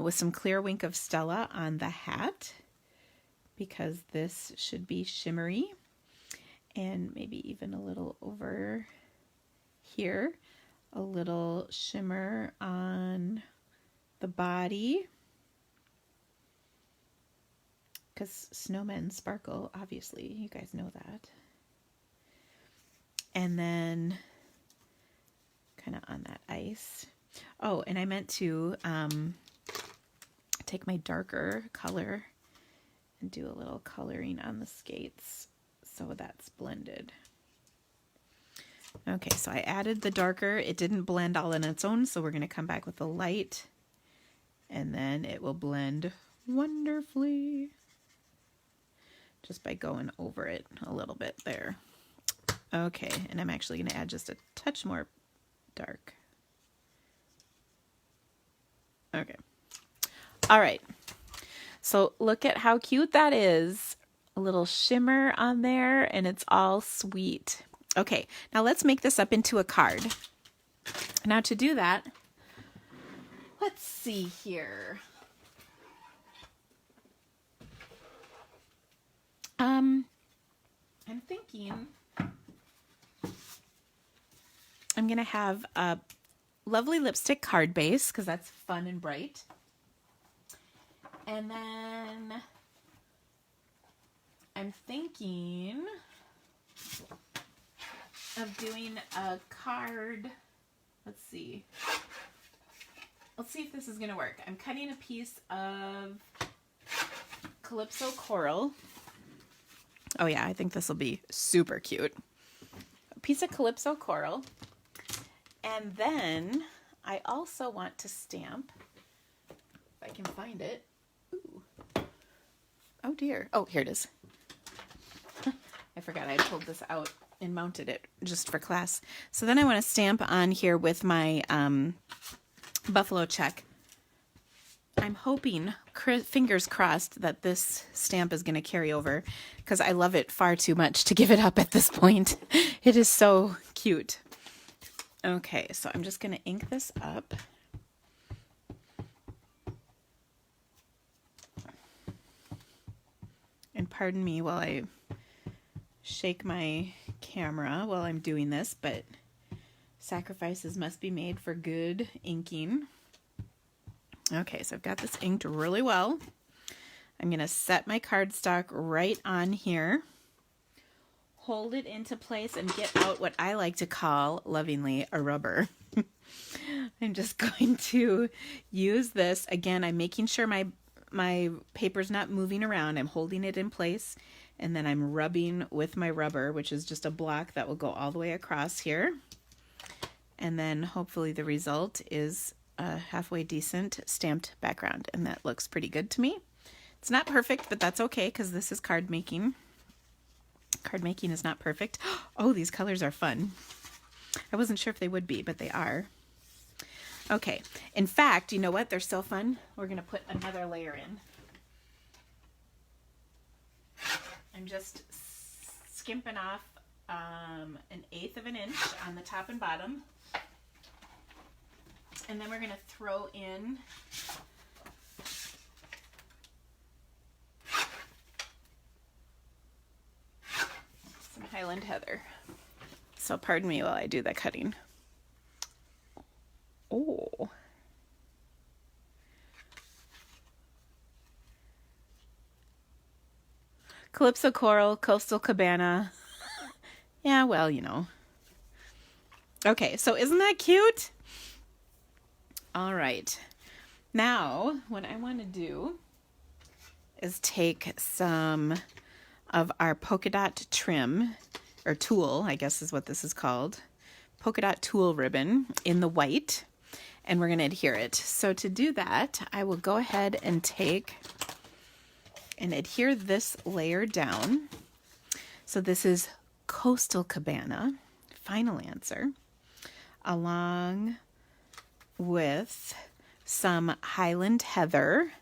with some clear wink of Stella on the hat, because this should be shimmery, and maybe even a little over here, a little shimmer on the body, because snowmen sparkle, obviously, you guys know that. And then kind of on that ice. Oh, and I meant to take my darker color and do a little coloring on the skates so that's blended. Okay, so I added the darker. It didn't blend all on its own, so we're going to come back with the light, and then it will blend wonderfully just by going over it a little bit there. Okay, and I'm actually going to add just a touch more dark. Okay. All right. So look at how cute that is. A little shimmer on there, and it's all sweet. Okay, now let's make this up into a card. Now to do that, let's see here. I'm thinking I'm going to have a lovely lipstick card base because that's fun and bright. And then I'm thinking of doing a card. Let's see. Let's see if this is going to work. I'm cutting a piece of Calypso coral. Oh yeah, I think this will be super cute. A piece of Calypso coral. And then I also want to stamp, if I can find it. Ooh. Oh dear. Oh, here it is. I forgot I pulled this out and mounted it just for class. So then I want to stamp on here with my buffalo check. I'm hoping, fingers crossed, that this stamp is going to carry over because I love it far too much to give it up at this point. It is so cute. Okay, so I'm just going to ink this up. And pardon me while I shake my camera while I'm doing this, but sacrifices must be made for good inking. Okay, so I've got this inked really well. I'm going to set my cardstock right on here, hold it into place, and get out what I like to call, lovingly, a rubber. I'm just going to use this. Again, I'm making sure my my paper's not moving around. I'm holding it in place, and then I'm rubbing with my rubber, which is just a block that will go all the way across here. And then hopefully the result is a halfway decent stamped background, and that looks pretty good to me. It's not perfect, but that's okay because this is card making. Card making is not perfect. Oh, these colors are fun. I wasn't sure if they would be, but they are. Okay, in fact, you know what? They're so fun. We're going to put another layer in. I'm just skimping off 1/8 of an inch on the top and bottom. And then we're going to throw in some Highland Heather. So pardon me while I do the cutting. Oh. Calypso Coral, Coastal Cabana. Yeah, well, you know. Okay, so isn't that cute? All right. Now, what I want to do is take some of our polka dot trim, or tulle, I guess is what this is called. Polka dot tulle ribbon in the white, and we're going to adhere it. So to do that, I will go ahead and take and adhere this layer down. So this is Coastal Cabana, final answer, along with some Highland Heather.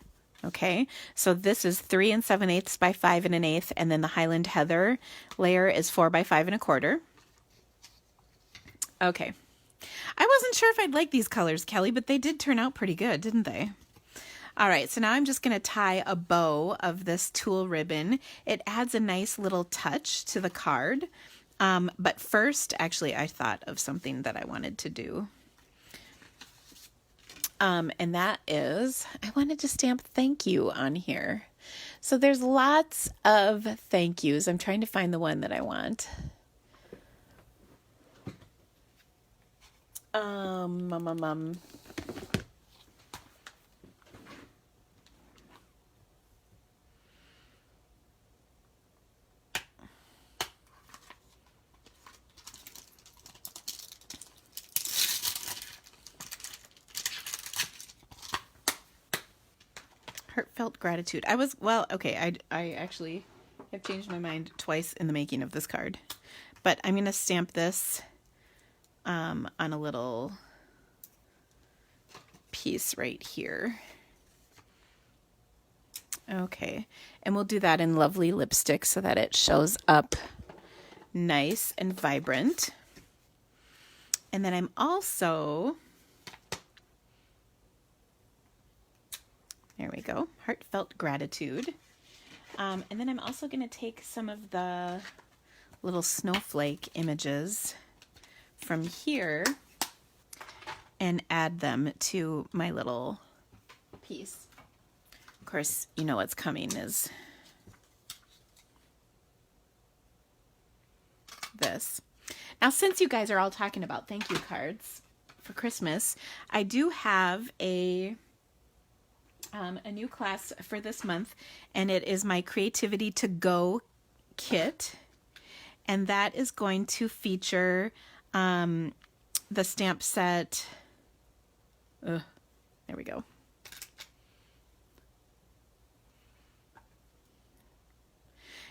Okay, so this is 3 7/8 by 5 1/8, and then the Highland Heather layer is 4 by 5 1/4. Okay, I wasn't sure if I'd like these colors, Kelly, but they did turn out pretty good, didn't they? All right, so now I'm just going to tie a bow of this tulle ribbon. It adds a nice little touch to the card. But first, actually, I thought of something that I wanted to do. And that is, I wanted to stamp thank you on here. So there's lots of thank yous. I'm trying to find the one that I want. Heartfelt gratitude. I actually have changed my mind twice in the making of this card. But I'm going to stamp this on a little piece right here. Okay, and we'll do that in lovely lipstick so that it shows up nice and vibrant. And then I'm also, there we go, heartfelt gratitude. And then I'm also going to take some of the little snowflake images from here and add them to my little piece. Of course, you know what's coming is this. Now, since you guys are all talking about thank you cards for Christmas, I do have a new class for this month, and it is my Creativity to Go kit, and that is going to feature the stamp set. There we go.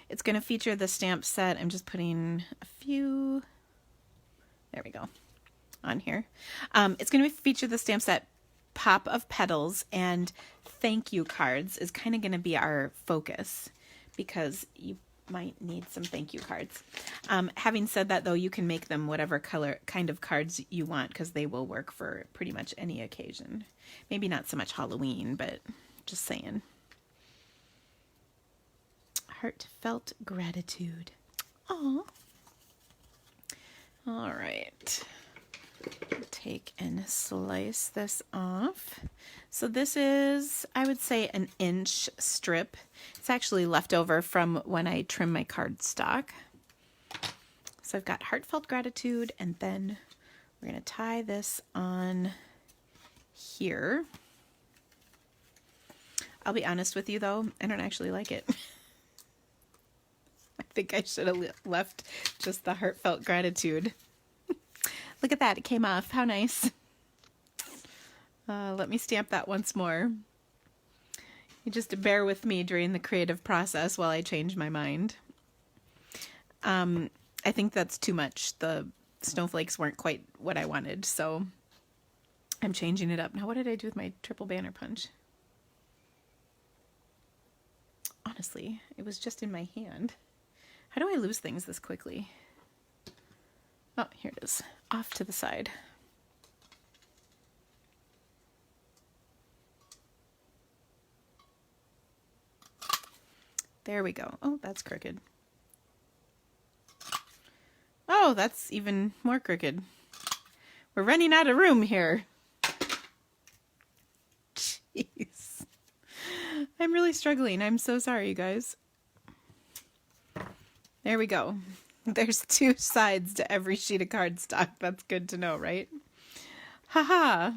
It's going to feature the stamp set. I'm just putting a few, there we go, on here. It's going to feature the stamp set Pop of Petals, and thank you cards is kind of going to be our focus because you might need some thank you cards. Having said that, though, you can make them whatever kind of cards you want because they will work for pretty much any occasion. Maybe not so much Halloween, but just saying. Heartfelt gratitude. Aw. All right. Take and slice this off. So this is, I would say, an inch strip. It's actually left over from when I trim my cardstock. So I've got heartfelt gratitude, and then we're going to tie this on here. I'll be honest with you though, I don't actually like it. I think I should have left just the heartfelt gratitude. Look at that, it came off. How nice. Let me stamp that once more. You just bear with me during the creative process while I change my mind. I think that's too much. The snowflakes weren't quite what I wanted, so I'm changing it up. Now, what did I do with my triple banner punch? Honestly, it was just in my hand. How do I lose things this quickly? Oh, here it is. Off to the side. There we go. Oh, that's crooked. Oh, that's even more crooked. We're running out of room here. Jeez. I'm really struggling. I'm so sorry, you guys. There we go. There's two sides to every sheet of cardstock. That's good to know, right? Haha.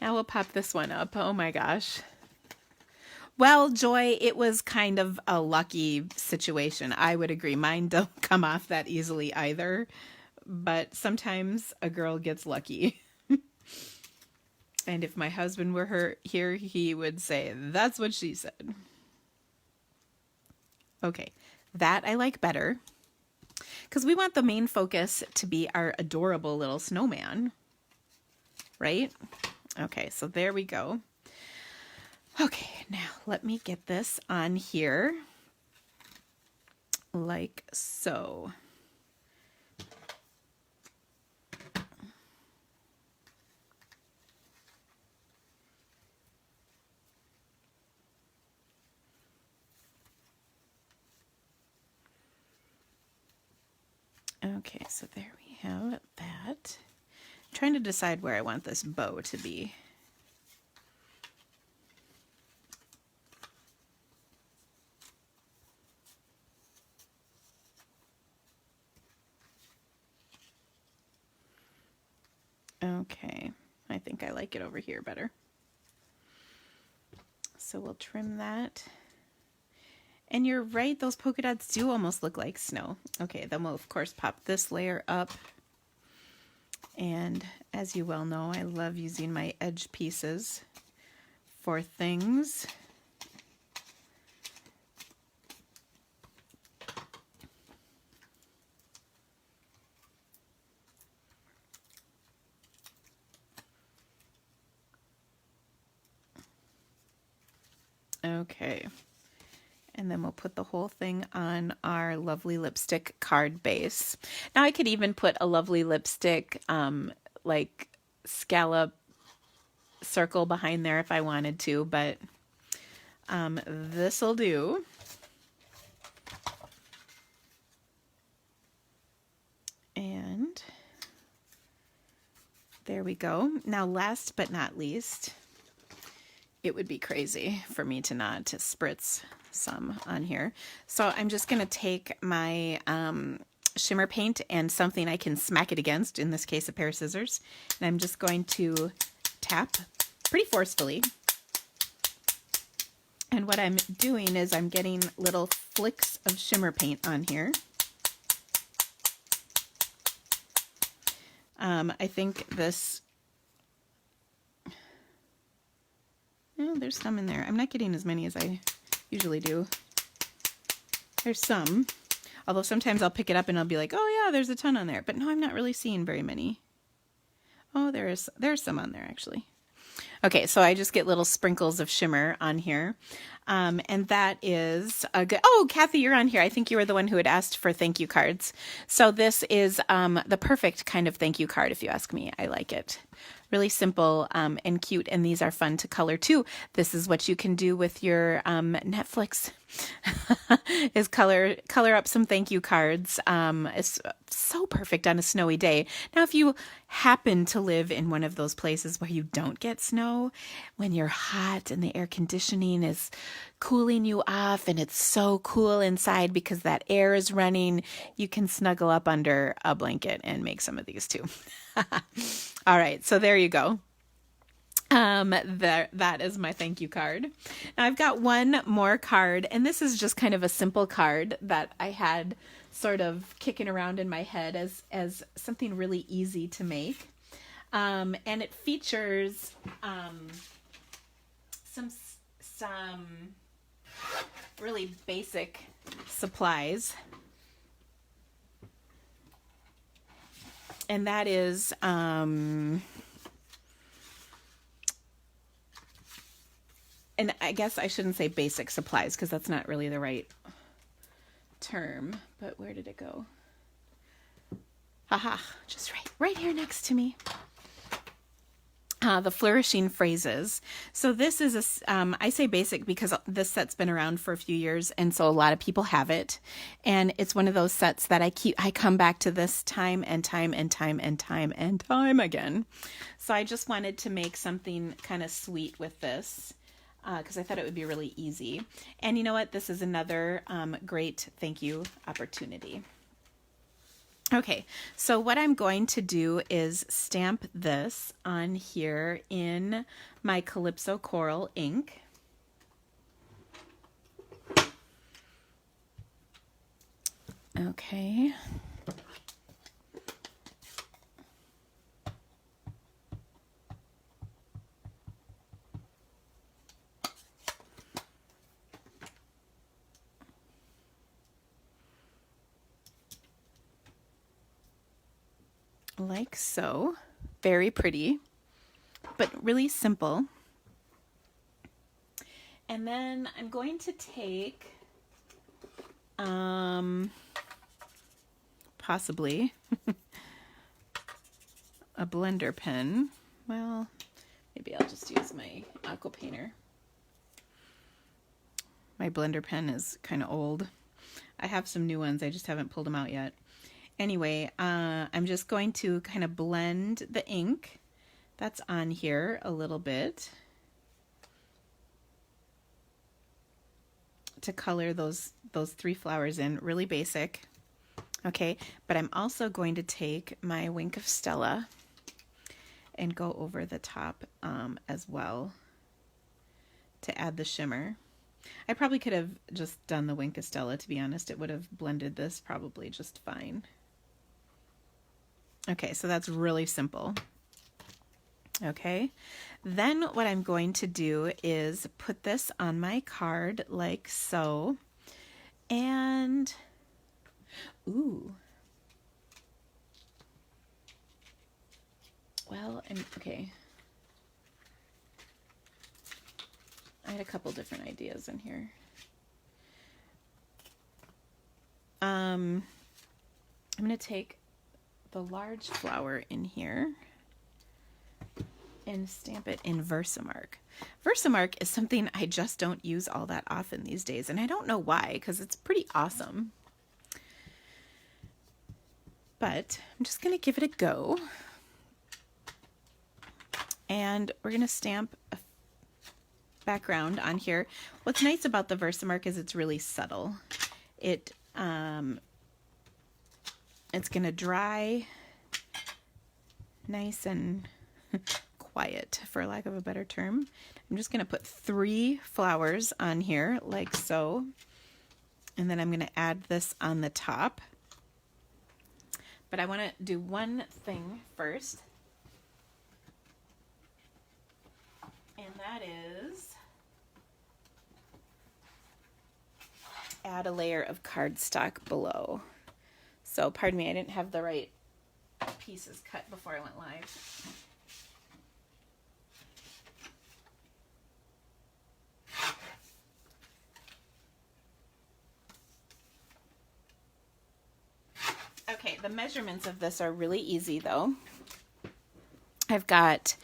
Now we'll pop this one up. Oh my gosh. Well, Joy, it was kind of a lucky situation. I would agree. Mine don't come off that easily either. But sometimes a girl gets lucky. And if my husband were here, he would say, that's what she said. Okay, that I like better. Because we want the main focus to be our adorable little snowman. Right? Okay, so there we go. Okay, now let me get this on here. Like so. Okay, so there we have that. I'm trying to decide where I want this bow to be. Okay, I think I like it over here better. So we'll trim that. And you're right, those polka dots do almost look like snow. Okay, then we'll of course pop this layer up. And as you well know, I love using my edge pieces for things. Okay. And then we'll put the whole thing on our lovely lipstick card base. Now I could even put a lovely lipstick like scallop circle behind there if I wanted to, but this'll do. And there we go. Now last but not least, it would be crazy for me to not spritz some on here. So I'm just going to take my shimmer paint and something I can smack it against, in this case a pair of scissors, and I'm just going to tap pretty forcefully. And what I'm doing is I'm getting little flicks of shimmer paint on here. I think this, oh, there's some in there. I'm not getting as many as I usually do. There's some, although sometimes I'll pick it up and I'll be like, oh yeah, there's a ton on there, but no, I'm not really seeing very many. Oh, there's some on there actually. Okay, so I just get little sprinkles of shimmer on here. And that is a good, oh, Kathy, you're on here. I think you were the one who had asked for thank you cards. So this is the perfect kind of thank you card, if you ask me. I like it. Really simple and cute, and these are fun to color too. This is what you can do with your Netflix, is color up some thank you cards. It's so perfect on a snowy day. Now, if you happen to live in one of those places where you don't get snow, when you're hot and the air conditioning is cooling you off and it's so cool inside because that air is running, you can snuggle up under a blanket and make some of these too. All right, so there you go. That is my thank you card. Now I've got one more card, and this is just kind of a simple card that I had sort of kicking around in my head as something really easy to make. And it features some really basic supplies. And that is and I guess I shouldn't say basic supplies because that's not really the right term, but where did it go? Haha, just right here next to me. The Flourishing phrases. So this is I say basic because this set's been around for a few years, and so a lot of people have it. And it's one of those sets that I come back to this time and time and time and time and time again. So I just wanted to make something kind of sweet with this, because I thought it would be really easy. And you know what? This is another great thank you opportunity. Okay, so what I'm going to do is stamp this on here in my Calypso Coral ink. Okay. Like so. Very pretty, but really simple. And then I'm going to take possibly a blender pen. Well, maybe I'll just use my aqua painter. My blender pen is kind of old. I have some new ones, I just haven't pulled them out yet. Anyway, I'm just going to kind of blend the ink that's on here a little bit to color those three flowers in. Really basic. Okay, but I'm also going to take my Wink of Stella and go over the top as well to add the shimmer. I probably could have just done the Wink of Stella, to be honest. It would have blended this probably just fine. Okay, so that's really simple. Okay, then what I'm going to do is put this on my card like so. And, ooh. Well, okay. I had a couple different ideas in here. I'm going to take the large flower in here and stamp it in Versamark. Versamark is something I just don't use all that often these days, and I don't know why, because it's pretty awesome. But I'm just going to give it a go. And we're going to stamp a background on here. What's nice about the Versamark is it's really subtle. It's going to dry nice and quiet, for lack of a better term. I'm just going to put 3 flowers on here like so. And then I'm going to add this on the top. But I want to do one thing first. And that is add a layer of cardstock below. So, pardon me, I didn't have the right pieces cut before I went live. Okay, the measurements of this are really easy though. I've got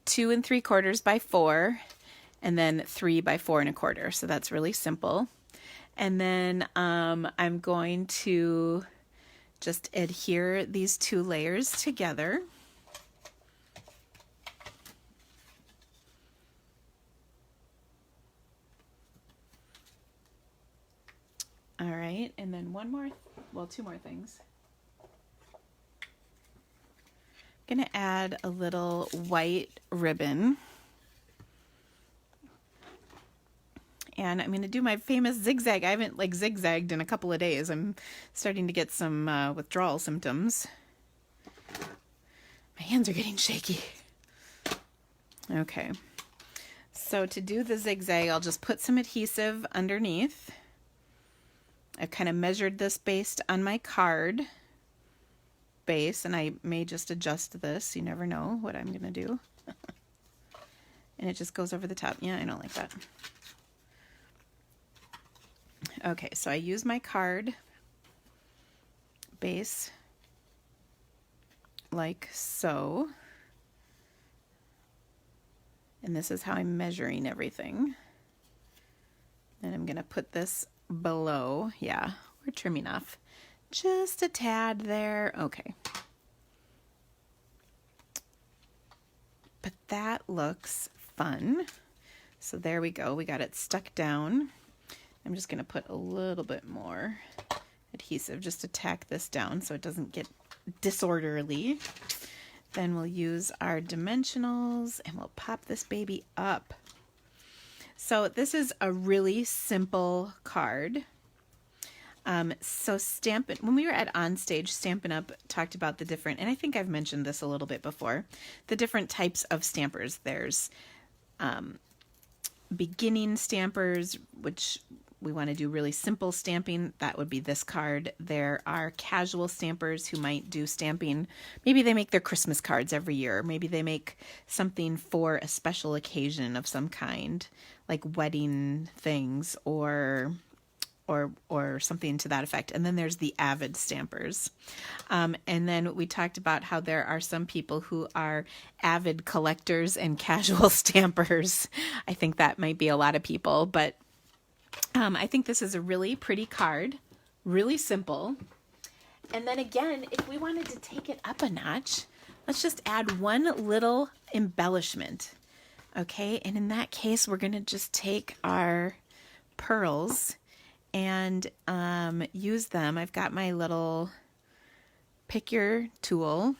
2 3/4 by 4 and then 3 by 4 1/4. So that's really simple. And then I'm going to just adhere these 2 layers together. All right, and then 2 more things. I'm going to add a little white ribbon. And I'm going to do my famous zigzag. I haven't like zigzagged in a couple of days. I'm starting to get some withdrawal symptoms. My hands are getting shaky. Okay. So to do the zigzag, I'll just put some adhesive underneath. I've kind of measured this based on my card base, and I may just adjust this. You never know what I'm going to do. And it just goes over the top. Yeah, I don't like that. Okay, so I use my card base like so. And this is how I'm measuring everything. And I'm going to put this below. Yeah, we're trimming off just a tad there. Okay. But that looks fun. So there we go. We got it stuck down. I'm just going to put a little bit more adhesive just to tack this down so it doesn't get disorderly. Then we'll use our dimensionals and we'll pop this baby up. So this is a really simple card. So when we were at Onstage, Stampin' Up! Talked about the different, and I think I've mentioned this a little bit before, the different types of stampers. There's beginning stampers, which we want to do really simple stamping. That would be this card. There are casual stampers who might do stamping. Maybe they make their Christmas cards every year. Maybe they make something for a special occasion of some kind, like wedding things or something to that effect. And then there's the avid stampers. And then we talked about how there are some people who are avid collectors and casual stampers. I think that might be a lot of people, but I think this is a really pretty card, really simple. And then again, if we wanted to take it up a notch, let's just add one little embellishment. Okay, and in that case, we're going to just take our pearls and use them. I've got my little pick your tool.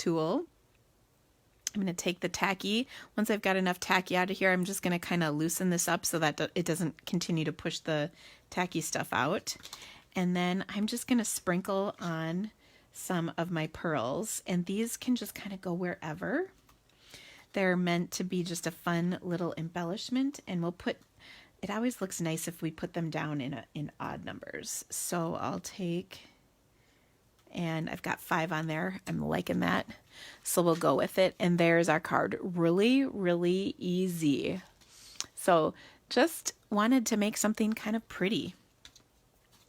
I'm going to take the tacky. Once I've got enough tacky out of here, I'm just going to kind of loosen this up so that it doesn't continue to push the tacky stuff out. And then I'm just going to sprinkle on some of my pearls. And these can just kind of go wherever. They're meant to be just a fun little embellishment. And we'll put, it always looks nice if we put them down in odd numbers. So I'll take, and I've got 5 on there. I'm liking that. So we'll go with it. And there's our card. Really, really easy. So just wanted to make something kind of pretty.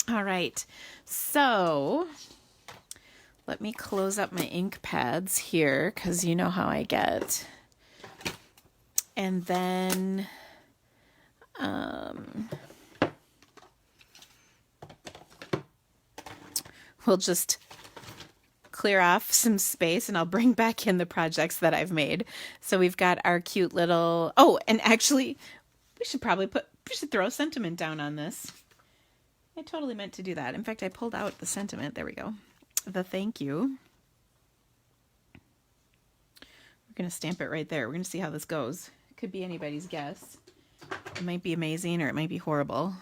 All right. So let me close up my ink pads here because you know how I get. And then we'll just clear off some space and I'll bring back in the projects that I've made. So we've got our cute little, oh, and actually we should throw a sentiment down on this. I totally meant to do that. In fact, I pulled out the sentiment. There we go. The thank you. We're going to stamp it right there. We're going to see how this goes. It could be anybody's guess. It might be amazing or it might be horrible.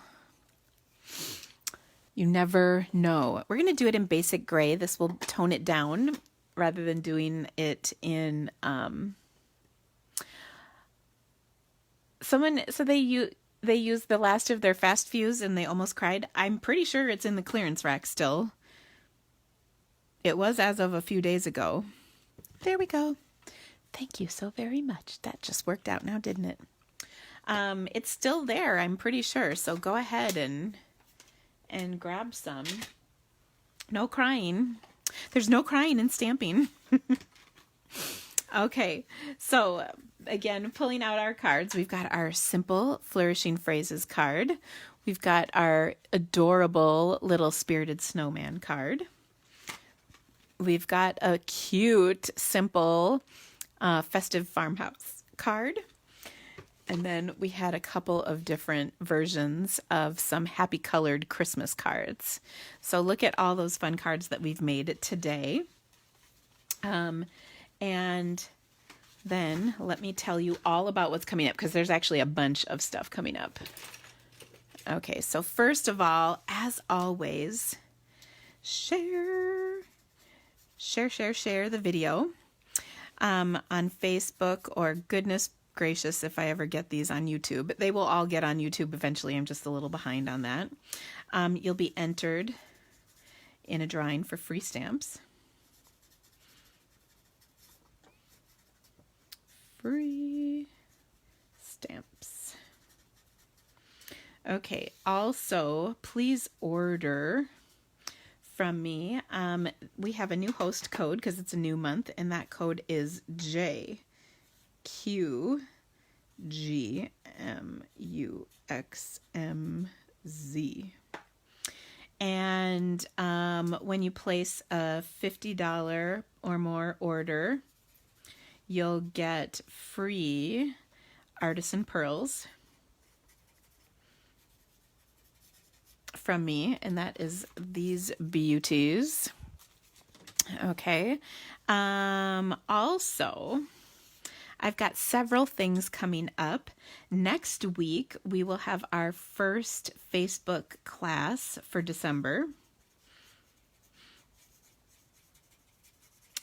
You never know. We're going to do it in basic gray. This will tone it down rather than doing it in someone. So they used the last of their fast fuse and they almost cried. I'm pretty sure it's in the clearance rack still. It was as of a few days ago. There we go. Thank you so very much. That just worked out now, didn't it? It's still there, I'm pretty sure. So go ahead and grab some. No crying. There's no crying in stamping. Okay, so again, pulling out our cards, we've got our simple Flourishing Phrases card. We've got our adorable little Spirited Snowman card. We've got a cute, simple Festive Farmhouse card. And then we had a couple of different versions of some happy colored Christmas cards. So look at all those fun cards that we've made today. And then let me tell you all about what's coming up, because there's actually a bunch of stuff coming up. Okay, so first of all, as always, share the video on Facebook, or goodness gracious, if I ever get these on YouTube. They will all get on YouTube eventually. I'm just a little behind on that. You'll be entered in a drawing for free stamps. Free stamps. Okay, also, please order from me. We have a new host code because it's a new month, and that code is JQGMUXMZ. And when you place a $50 or more order, you'll get free artisan pearls from me, and that is these beauties. Okay. Also, I've got several things coming up. Next week, we will have our first Facebook class for December.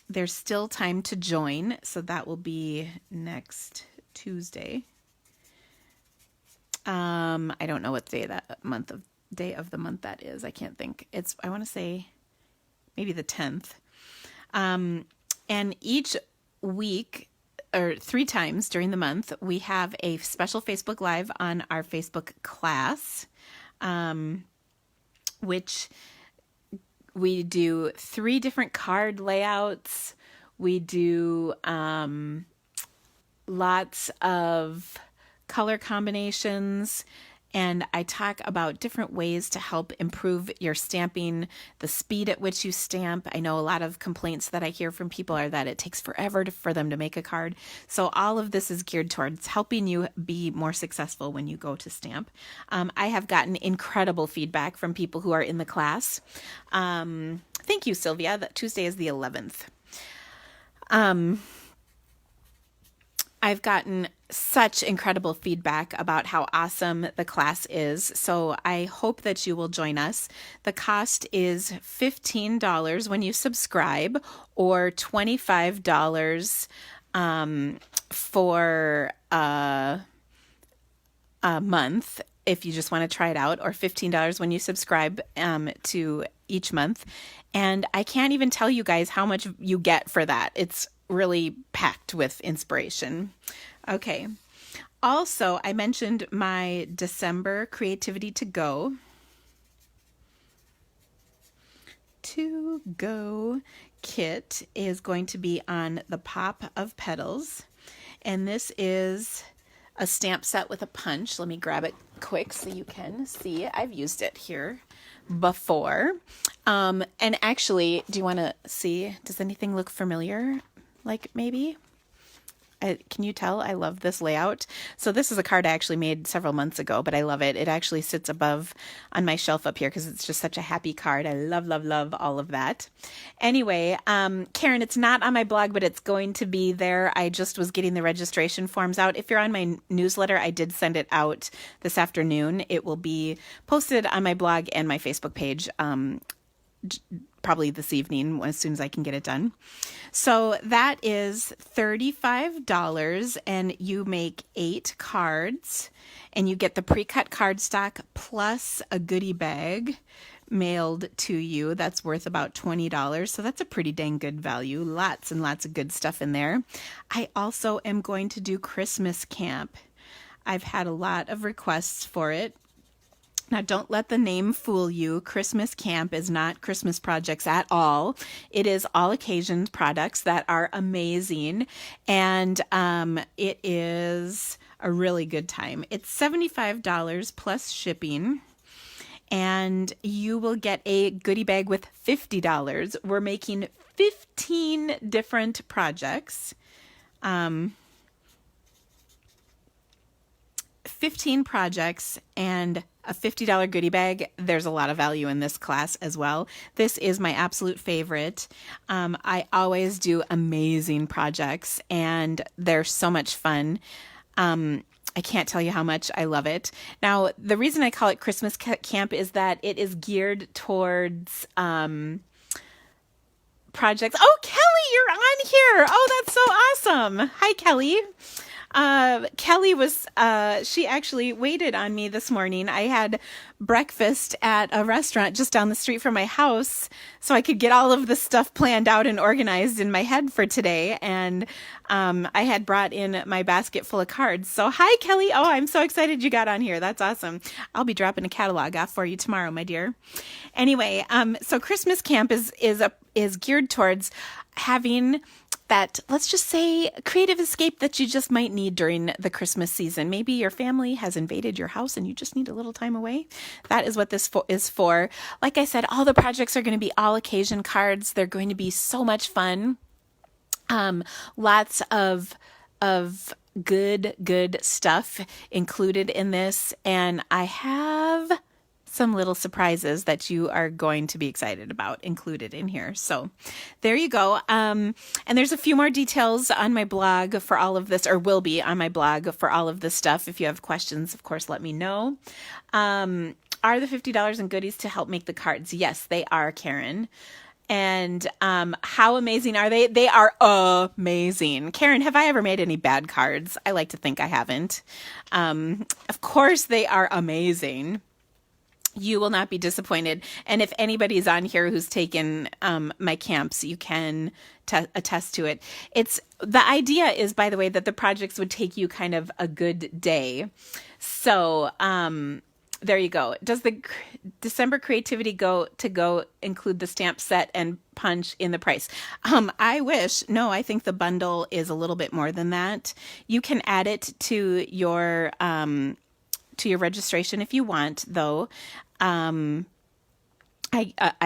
There's still time to join, so that will be next Tuesday. I don't know what day of the month that is. I can't think. I want to say maybe the 10th. And each week, or 3 times during the month, we have a special Facebook Live on our Facebook class, which we do 3 different card layouts. We do lots of color combinations, and I talk about different ways to help improve your stamping, the speed at which you stamp. I know a lot of complaints that I hear from people are that it takes forever for them to make a card. So all of this is geared towards helping you be more successful when you go to stamp. I have gotten incredible feedback from people who are in the class. Thank you, Sylvia. That Tuesday is the 11th. I've gotten such incredible feedback about how awesome the class is. So I hope that you will join us. The cost is $15 when you subscribe, or $25 for a month if you just want to try it out, or $15 when you subscribe to each month. And I can't even tell you guys how much you get for that. It's really packed with inspiration. Okay. Also, I mentioned my December Creativity to Go. To Go kit is going to be on the Pop of Petals. And this is a stamp set with a punch. Let me grab it quick so you can see. I've used it here before. And actually, do you want to see? Does anything look familiar? Like maybe? Can you tell? I love this layout. So this is a card I actually made several months ago, but I love it. It actually sits above on my shelf up here because it's just such a happy card. I love, love, love all of that. Anyway, Karen, it's not on my blog, but it's going to be there. I just was getting the registration forms out. If you're on my newsletter, I did send it out this afternoon. It will be posted on my blog and my Facebook page probably this evening as soon as I can get it done. So that is $35, and you make 8 cards, and you get the pre-cut cardstock plus a goodie bag mailed to you. That's worth about $20. So that's a pretty dang good value. Lots and lots of good stuff in there. I also am going to do Christmas camp. I've had a lot of requests for it. Now, don't let the name fool you. Christmas Camp is not Christmas projects at all. It is all occasion products that are amazing, and it is a really good time. It's $75 plus shipping, and you will get a goodie bag with $50. We're making 15 different projects. 15 projects and a $50 goodie bag. There's a lot of value in this class as well. This is my absolute favorite. I always do amazing projects and they're so much fun. I can't tell you how much I love it. Now, the reason I call it Christmas Camp is that it is geared towards projects. Oh, Kelly, you're on here. Oh, that's so awesome. Hi, Kelly. Kelly was, she actually waited on me this morning. I had breakfast at a restaurant just down the street from my house so I could get all of the stuff planned out and organized in my head for today. And I had brought in my basket full of cards. So hi, Kelly. Oh, I'm so excited you got on here. That's awesome. I'll be dropping a catalog off for you tomorrow, my dear. Anyway, so Christmas Camp is geared towards having that, let's just say, creative escape that you just might need during the Christmas season. Maybe your family has invaded your house and you just need a little time away. That is what this is for. Like I said, all the projects are going to be all occasion cards. They're going to be so much fun. Lots of good stuff included in this. And I have some little surprises that you are going to be excited about included in here. So there you go. And there's a few more details on my blog for all of this, or will be on my blog for all of this stuff. If you have questions, of course, let me know. Are the $50 in goodies to help make the cards? Yes, they are, Karen. And how amazing are they? They are amazing. Karen, have I ever made any bad cards? I like to think I haven't. Of course, they are amazing. You will not be disappointed. And if anybody's on here who's taken my camps, you can attest to it. The idea is, by the way, that the projects would take you kind of a good day. So there you go. Does the December creativity go include the stamp set and punch in the price? I wish. No, I think the bundle is a little bit more than that. You can add it to your registration if you want, though. I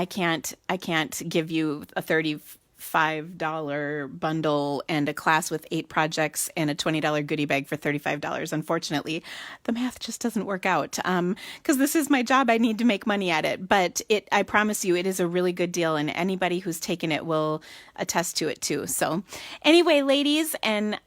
can't give you a $35 bundle and a class with 8 projects and a $20 goodie bag for $35. Unfortunately, the math just doesn't work out. Because this is my job, I need to make money at it. But I promise you, it is a really good deal, and anybody who's taken it will attest to it too. So anyway, ladies and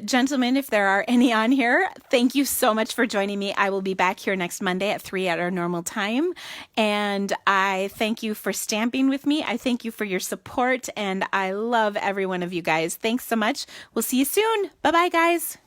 gentlemen, if there are any on here, thank you so much for joining me. I will be back here next Monday at 3 at our normal time. And I thank you for stamping with me. I thank you for your support, and I love every one of you guys. Thanks so much. We'll see you soon. Bye-bye, guys.